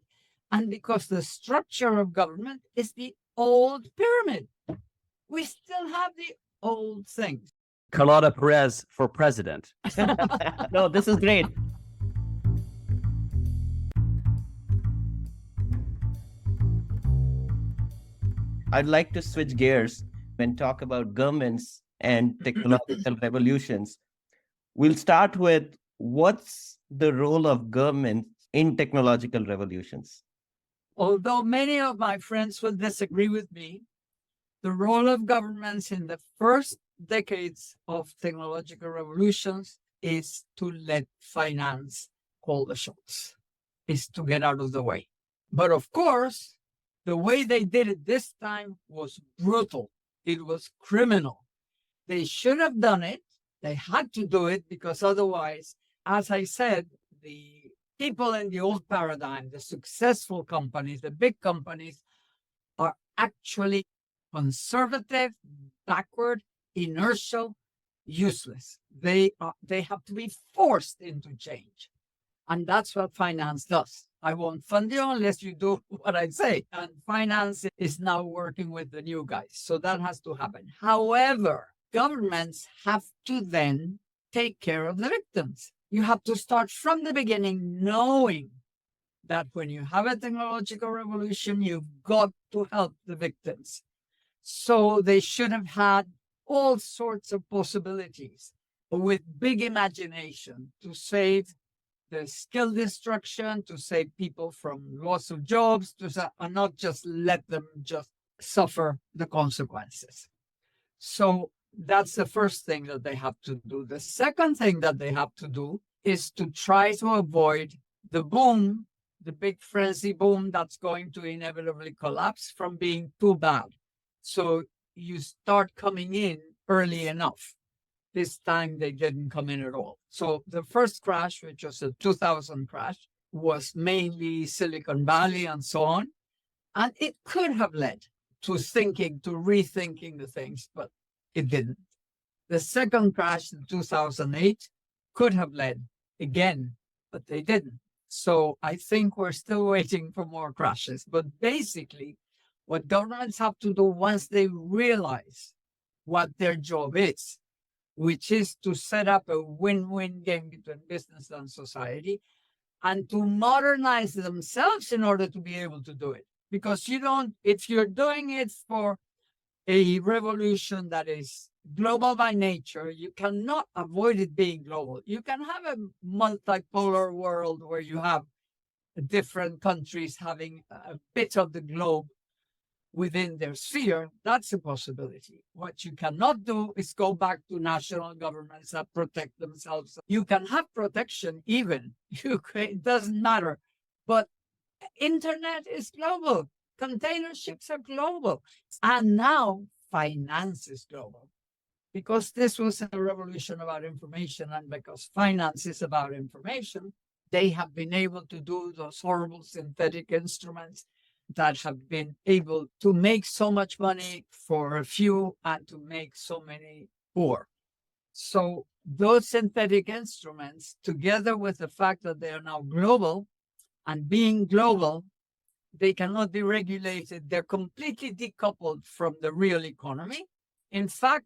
and because the structure of government is the old pyramid. We still have the old things. Carlota Perez for president. No, this is great. I'd like to switch gears and talk about governments and technological revolutions. We'll start with what's the role of government in technological revolutions? Although many of my friends will disagree with me, the role of governments in the first decades of technological revolutions is to let finance call the shots, is to get out of the way. But of course, the way they did it this time was brutal. It was criminal. They should have done it. They had to do it because otherwise, as I said, the people in the old paradigm, the successful companies, the big companies, are actually conservative, backward, inertial, useless. They have to be forced into change. And that's what finance does. I won't fund you unless you do what I say. And finance is now working with the new guys. So that has to happen. However, governments have to then take care of the victims. You have to start from the beginning knowing that when you have a technological revolution, you've got to help the victims. So they should have had all sorts of possibilities with big imagination to save the skill destruction, to save people from loss of jobs, and not just let them just suffer the consequences. So that's the first thing that they have to do. The second thing that they have to do is to try to avoid the boom, the big frenzy boom that's going to inevitably collapse, from being too bad. So you start coming in early enough. This time they didn't come in at all. So the first crash, which was a 2000 crash, was mainly Silicon Valley and so on. And it could have led to rethinking the things, but it didn't. The second crash in 2008 could have led again, but they didn't. So I think we're still waiting for more crashes. But basically, what governments have to do once they realize what their job is, which is to set up a win-win game between business and society, and to modernize themselves in order to be able to do it. Because if you're doing it for a revolution that is global by nature, you cannot avoid it being global. You can have a multipolar world where you have different countries having a bit of the globe within their sphere. That's a possibility. What you cannot do is go back to national governments that protect themselves. You can have protection even. It doesn't matter. But internet is global. Container ships are global. And now finance is global. Because this was a revolution about information, and because finance is about information, they have been able to do those horrible synthetic instruments that have been able to make so much money for a few and to make so many poor. So those synthetic instruments, together with the fact that they are now global, and being global, they cannot be regulated. They're completely decoupled from the real economy. In fact,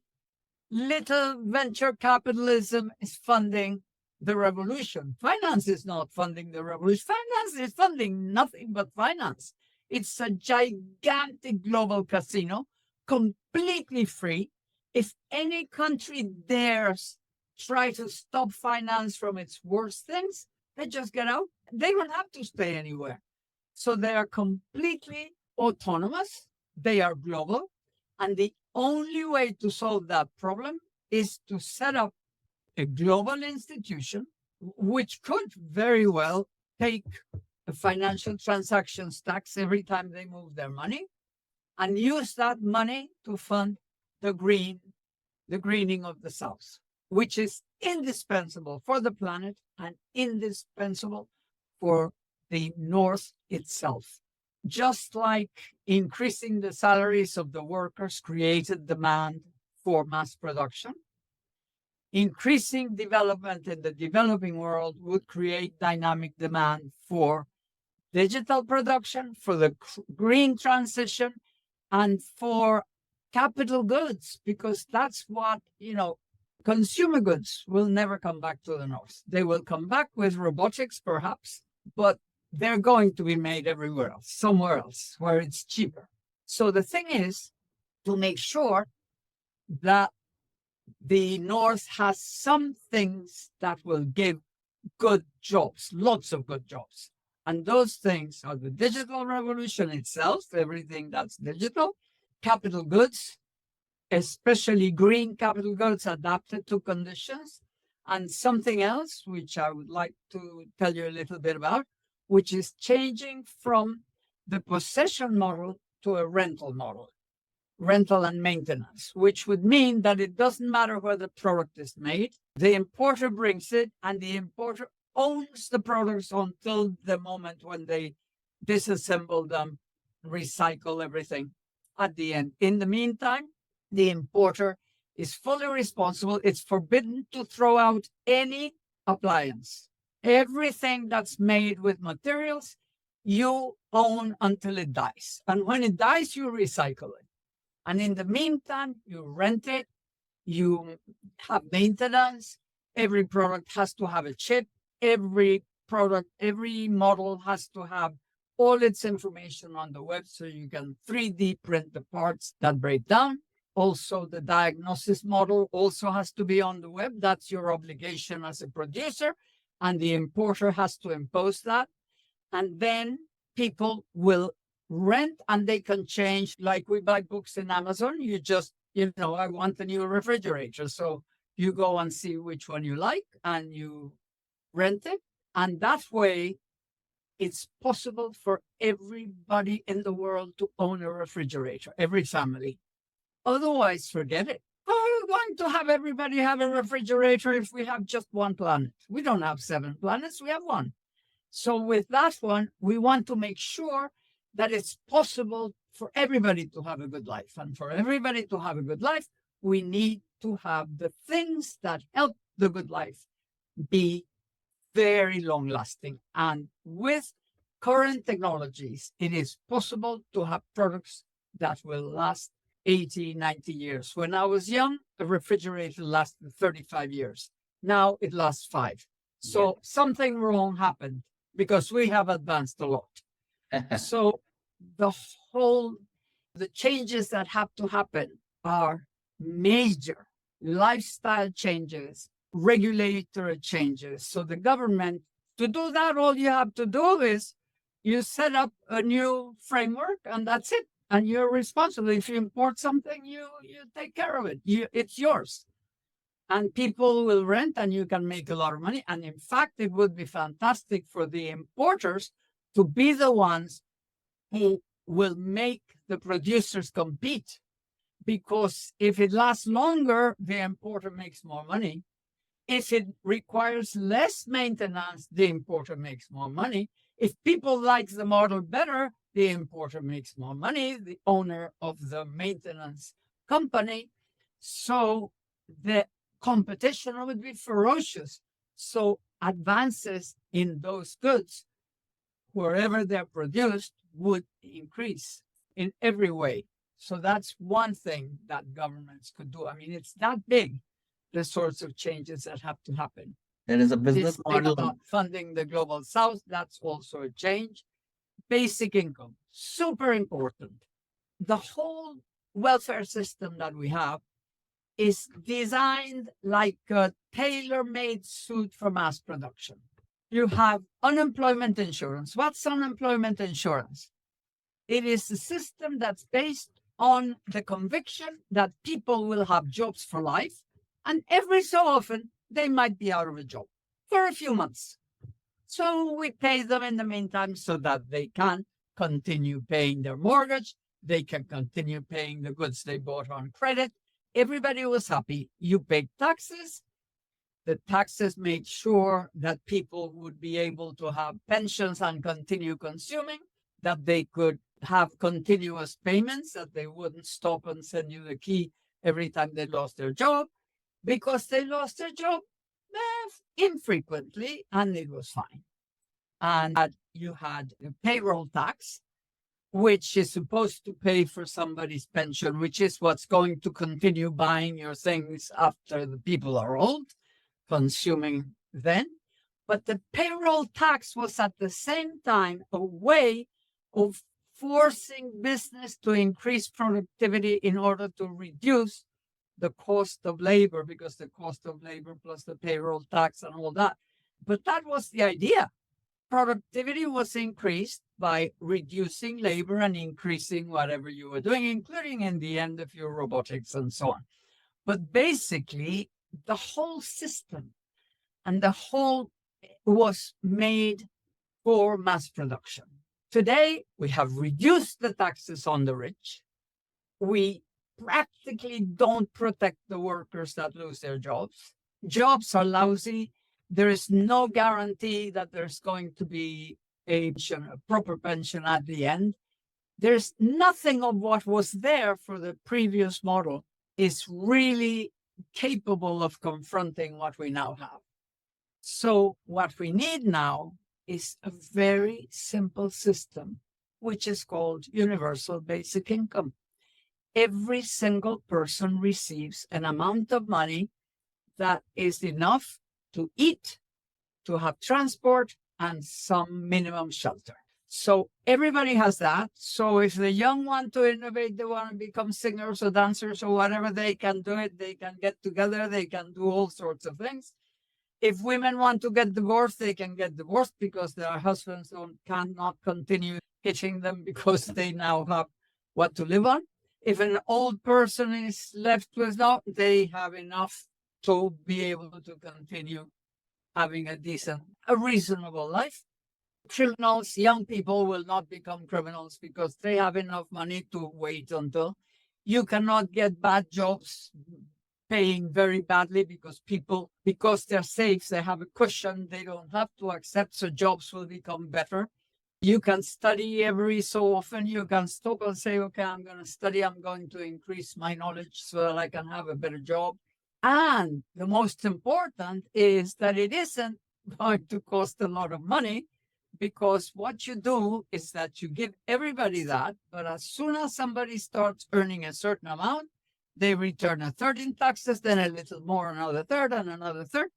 little venture capitalism is funding the revolution. Finance is not funding the revolution. Finance is funding nothing but finance. It's a gigantic global casino, completely free. If any country dares try to stop finance from its worst things, they just get out. They don't have to stay anywhere. So they are completely autonomous. They are global. And the only way to solve that problem is to set up a global institution, which could very well take a financial transactions tax every time they move their money, and use that money to fund the greening of the South, which is indispensable for the planet and indispensable for the North itself. Just like increasing the salaries of the workers created demand for mass production, increasing development in the developing world would create dynamic demand for digital production, for the green transition, and for capital goods, because that's what, consumer goods will never come back to the North. They will come back with robotics, perhaps, but they're going to be made everywhere else, somewhere else, where it's cheaper. So the thing is to make sure that the North has some things that will give good jobs, lots of good jobs. And those things are the digital revolution itself, everything that's digital, capital goods, especially green capital goods adapted to conditions, and something else, which I would like to tell you a little bit about, which is changing from the possession model to a rental model, rental and maintenance, which would mean that it doesn't matter where the product is made. The importer brings it, and the importer owns the products until the moment when they disassemble them, recycle everything at the end. In the meantime, the importer is fully responsible. It's forbidden to throw out any appliance. Everything that's made with materials, you own until it dies. And when it dies, you recycle it. And in the meantime, you rent it, you have maintenance. Every product has to have a chip. Every product, every model has to have all its information on the web so you can 3D print the parts that break down. Also, the diagnosis model also has to be on the web. That's your obligation as a producer, and the importer has to impose that. And then people will rent, and they can change, like we buy books in Amazon. You just, I want a new refrigerator. So you go and see which one you like, and you rent it. And that way, it's possible for everybody in the world to own a refrigerator, every family. Otherwise, forget it. How are we going to have everybody have a refrigerator if we have just one planet? We don't have 7 planets, we have one. So with that one, we want to make sure that it's possible for everybody to have a good life. And for everybody to have a good life, we need to have the things that help the good life be very long lasting. And with current technologies, it is possible to have products that will last 80, 90 years. When I was young, the refrigerator lasted 35 years. Now it lasts 5. So something wrong happened because we have advanced a lot. So the changes that have to happen are major lifestyle changes, regulatory changes. So the government, to do that, all you have to do is you set up a new framework, and that's it. And you're responsible. If you import something, you take care of it. It's yours. And people will rent, and you can make a lot of money. And in fact, it would be fantastic for the importers to be the ones who will make the producers compete. Because if it lasts longer, the importer makes more money. If it requires less maintenance, the importer makes more money. If people like the model better, the importer makes more money, the owner of the maintenance company. So the competition would be ferocious. So advances in those goods, wherever they're produced, would increase in every way. So that's one thing that governments could do. I mean, it's that big, the sorts of changes that have to happen. There is a business model. About funding the global south, that's also a change. Basic income, super important. The whole welfare system that we have is designed like a tailor-made suit for mass production. You have unemployment insurance. What's unemployment insurance? It is a system that's based on the conviction that people will have jobs for life, and every so often they might be out of a job for a few months. So we pay them in the meantime so that they can continue paying their mortgage, they can continue paying the goods they bought on credit. Everybody was happy. You paid taxes. The taxes made sure that people would be able to have pensions and continue consuming, that they could have continuous payments, that they wouldn't stop and send you the key every time they lost their job, because they lost their job infrequently, and it was fine. And you had a payroll tax, which is supposed to pay for somebody's pension, which is what's going to continue buying your things after the people are old, consuming then. But the payroll tax was at the same time a way of forcing business to increase productivity in order to reduce the cost of labor, because the cost of labor plus the payroll tax and all that. But that was the idea. Productivity was increased by reducing labor and increasing whatever you were doing, including in the end of your robotics and so on. But basically, the whole system and the whole was made for mass production. Today, we have reduced the taxes on the rich. We practically don't protect the workers that lose their jobs. Jobs are lousy. There is no guarantee that there's going to be a proper pension at the end. There's nothing of what was there for the previous model is really capable of confronting what we now have. So what we need now is a very simple system, which is called universal basic income. Every single person receives an amount of money that is enough to eat, to have transport, and some minimum shelter. So everybody has that. So if the young want to innovate, they want to become singers or dancers or whatever, they can do it. They can get together. They can do all sorts of things. If women want to get divorced, they can get divorced because their husbands cannot continue hitting them because they now have what to live on. If an old person is left without, they have enough to be able to continue having a reasonable life. Criminals, young people will not become criminals because they have enough money to wait until. You cannot get bad jobs paying very badly because they're safe, they have a cushion, they don't have to accept, so jobs will become better. You can study every so often. You can stop and say, okay, I'm going to study. I'm going to increase my knowledge so that I can have a better job. And the most important is that it isn't going to cost a lot of money, because what you do is that you give everybody that, but as soon as somebody starts earning a certain amount, they return a third in taxes, then a little more, another third, and another third.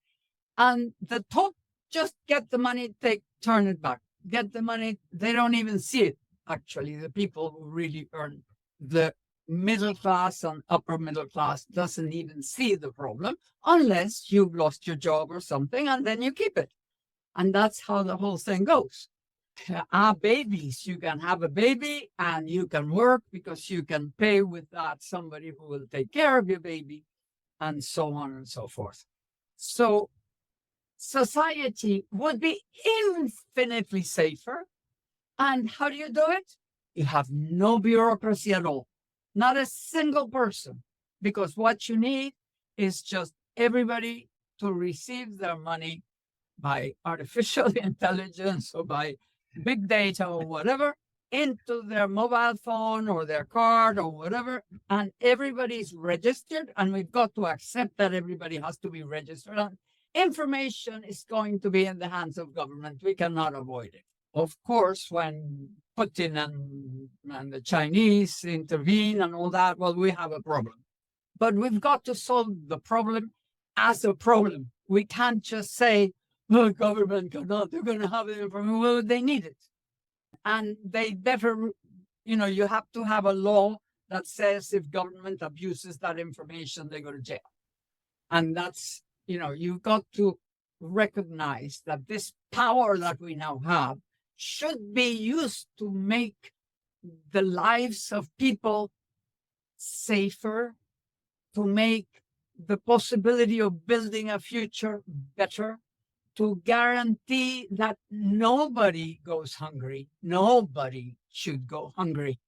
And the top just get the money, turn it back. Get the money, they don't even see it, actually. The people who really earn, the middle class and upper middle class doesn't even see the problem unless you've lost your job or something, and then you keep it. And that's how the whole thing goes. Babies, you can have a baby and you can work because you can pay with that somebody who will take care of your baby, and so on and so forth. So society would be infinitely safer. And how do you do it? You have no bureaucracy at all. Not a single person. Because what you need is just everybody to receive their money by artificial intelligence or by big data or whatever into their mobile phone or their card or whatever. And everybody's registered. And we've got to accept that everybody has to be registered. And information is going to be in the hands of government. We cannot avoid it. Of course, when Putin and the Chinese intervene and all that, well, we have a problem. But we've got to solve the problem as a problem. We can't just say, the government cannot, they're going to have the information. Well, they need it. And they better, you have to have a law that says if government abuses that information, they go to jail. And that's, you've got to recognize that this power that we now have should be used to make the lives of people safer, to make the possibility of building a future better, to guarantee that nobody goes hungry. Nobody should go hungry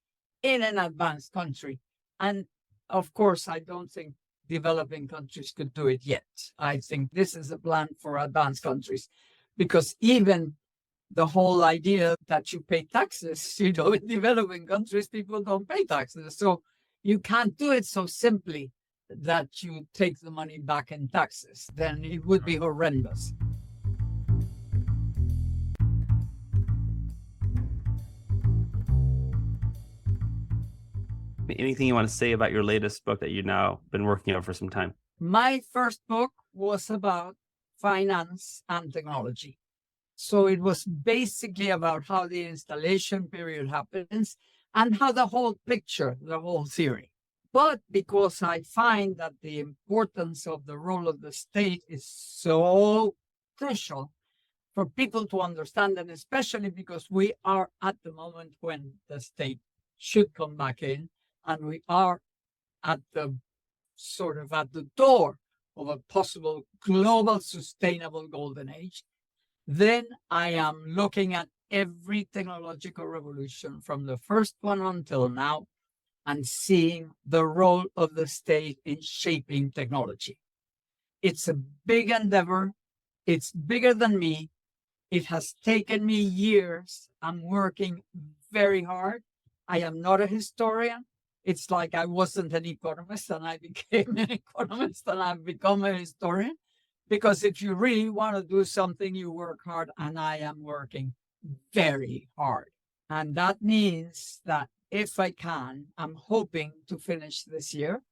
in an advanced country. And of course, I don't think developing countries could do it yet. I think this is a plan for advanced countries, because even the whole idea that you pay taxes, in developing countries, people don't pay taxes. So you can't do it so simply that you take the money back in taxes. Then it would be horrendous. Anything you want to say about your latest book that you've now been working on for some time? My first book was about finance and technology. So it was basically about how the installation period happens and how the whole picture, the whole theory. But because I find that the importance of the role of the state is so crucial for people to understand, and especially because we are at the moment when the state should come back in, and we are at the sort of at the door of a possible global sustainable golden age, then I am looking at every technological revolution from the first one until now and seeing the role of the state in shaping technology. It's a big endeavor. It's bigger than me. It has taken me years. I'm working very hard. I am not a historian. It's like I wasn't an economist and I became an economist and I've become a historian. Because if you really want to do something, you work hard, and I am working very hard. And that means that if I can, I'm hoping to finish this year,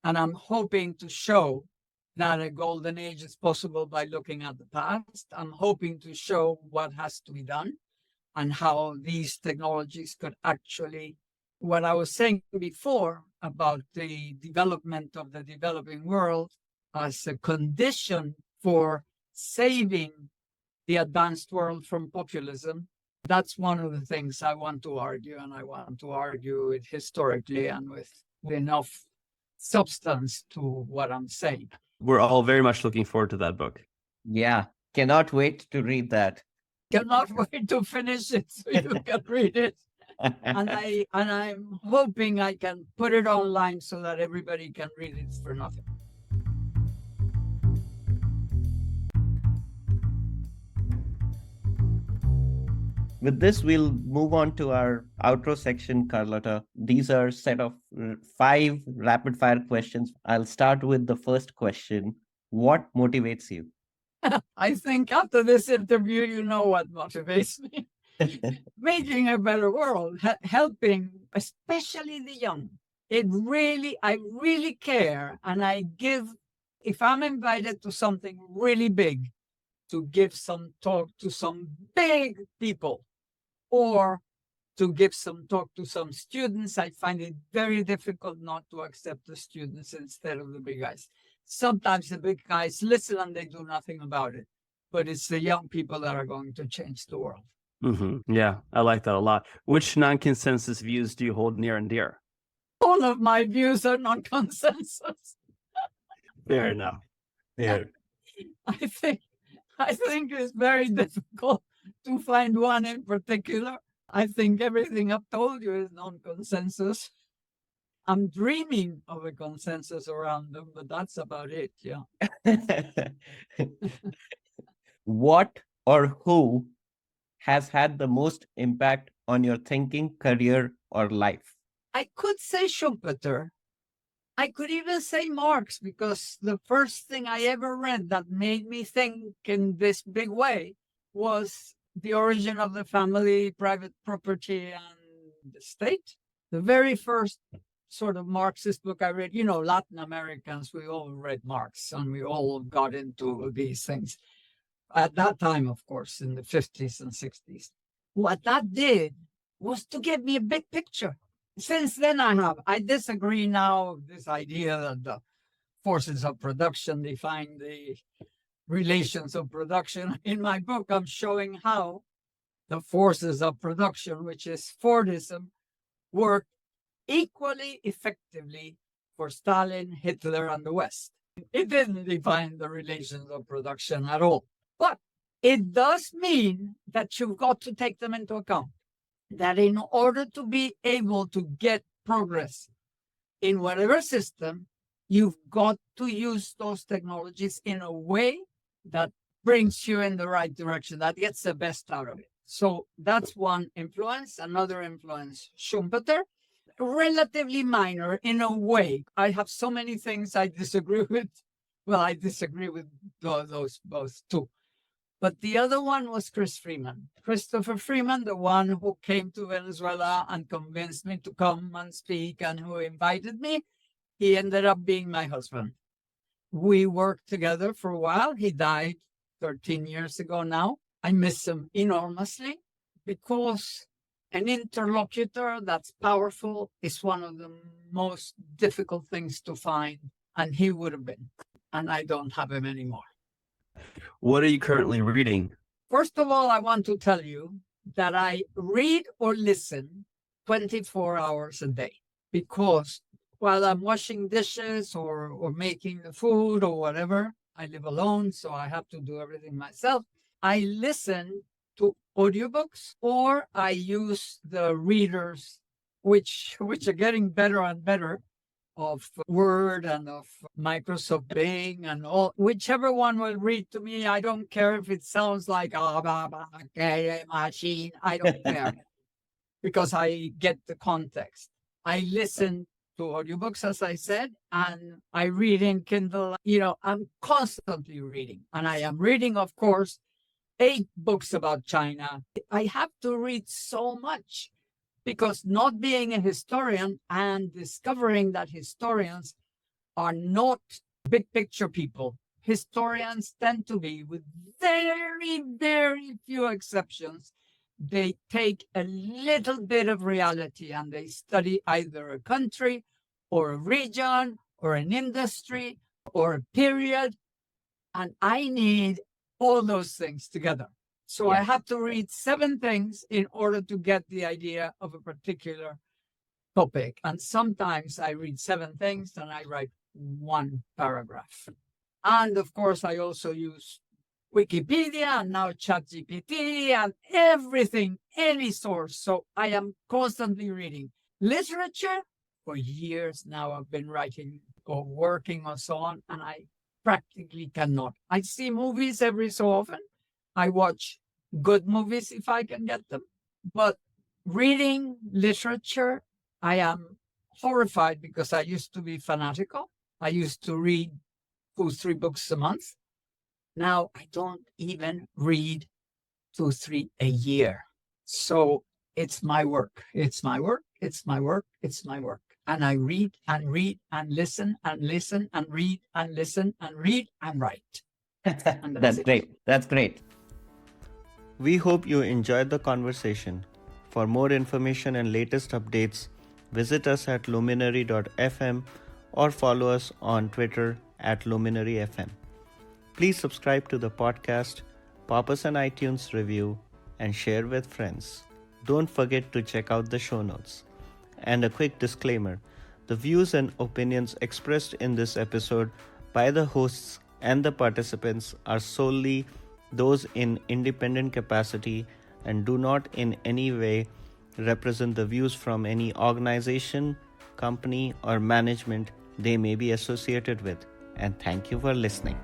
and I'm hoping to show that a golden age is possible by looking at the past. I'm hoping to show what has to be done and how these technologies could actually, what I was saying before about the development of the developing world as a condition for saving the advanced world from populism. That's one of the things I want to argue, and I want to argue it historically and with enough substance to what I'm saying. We're all very much looking forward to that book. Yeah, cannot wait to read that. Cannot wait to finish it so you can read it. And I'm hoping I can put it online so that everybody can read it for nothing. With this, we'll move on to our outro section, Carlota. These are a set of 5 rapid fire questions. I'll start with the first question. What motivates you? I think after this interview, you know what motivates me. Making a better world, helping, especially the young. I really care. And I give, if I'm invited to something really big, to give some talk to some big people, or to give some talk to some students, I find it very difficult not to accept the students instead of the big guys. Sometimes the big guys listen and they do nothing about it, but it's the young people that are going to change the world. Mm-hmm. Yeah, I like that a lot. Which non-consensus views do you hold near and dear? All of my views are non-consensus. Fair enough. Yeah. I think it's very difficult to find one in particular. I think everything I've told you is non-consensus. I'm dreaming of a consensus around them, but that's about it. Yeah. What or who has had the most impact on your thinking, career, or life? I could say Schumpeter. I could even say Marx, because the first thing I ever read that made me think in this big way was The Origin of the Family, Private Property, and the State. The very first sort of Marxist book I read, Latin Americans, we all read Marx and we all got into these things. At that time, of course, in the 50s and 60s. What that did was to give me a big picture. Since then, I disagree now with this idea that the forces of production define the relations of production. In my book, I'm showing how the forces of production, which is Fordism, work equally effectively for Stalin, Hitler, and the West. It didn't define the relations of production at all. But it does mean that you've got to take them into account. That in order to be able to get progress in whatever system, you've got to use those technologies in a way that brings you in the right direction, that gets the best out of it. So that's one influence. Another influence, Schumpeter, relatively minor in a way. I have so many things I disagree with. Well, I disagree with those both too. But the other one was Christopher Freeman, the one who came to Venezuela and convinced me to come and speak and who invited me. He ended up being my husband. We worked together for a while. He died 13 years ago now. I miss him enormously because an interlocutor that's powerful is one of the most difficult things to find, and he would have been. And I don't have him anymore. What are you currently reading? First of all, I want to tell you that I read or listen 24 hours a day, because while I'm washing dishes or making the food or whatever, I live alone, so I have to do everything myself. I listen to audiobooks, or I use the readers, which are getting better and better, of Word and of Microsoft Bing and all, whichever one will read to me. I don't care if it sounds like machine. I don't care because I get the context. I listen to audiobooks, as I said, and I read in Kindle. I'm constantly reading, and I am reading, of course, 8 books about China. I have to read so much, because not being a historian and discovering that historians are not big picture people. Historians tend to be, with very, very few exceptions, they take a little bit of reality and they study either a country or a region or an industry or a period. And I need all those things together. So I have to read 7 things in order to get the idea of a particular topic. And sometimes I read 7 things and I write 1 paragraph. And of course, I also use Wikipedia and now ChatGPT and everything, any source. So I am constantly reading literature. For years now, I've been writing or working or so on, and I practically cannot. I see movies every so often. I watch good movies if I can get them. But reading literature, I am horrified because I used to be fanatical. I used to read 2-3 books a month. Now I don't even read 2-3 a year. So it's my work. It's my work. It's my work. It's my work. And I read and read and listen and listen and read and listen and read and write. And That's great. That's great. We hope you enjoyed the conversation. For more information and latest updates, visit us at luminary.fm or follow us on Twitter at luminaryfm. Please subscribe to the podcast, pop us an iTunes review, and share with friends. Don't forget to check out the show notes. And a quick disclaimer, the views and opinions expressed in this episode by the hosts and the participants are solely those in independent capacity and do not in any way represent the views from any organization, company, or management they may be associated with. And thank you for listening.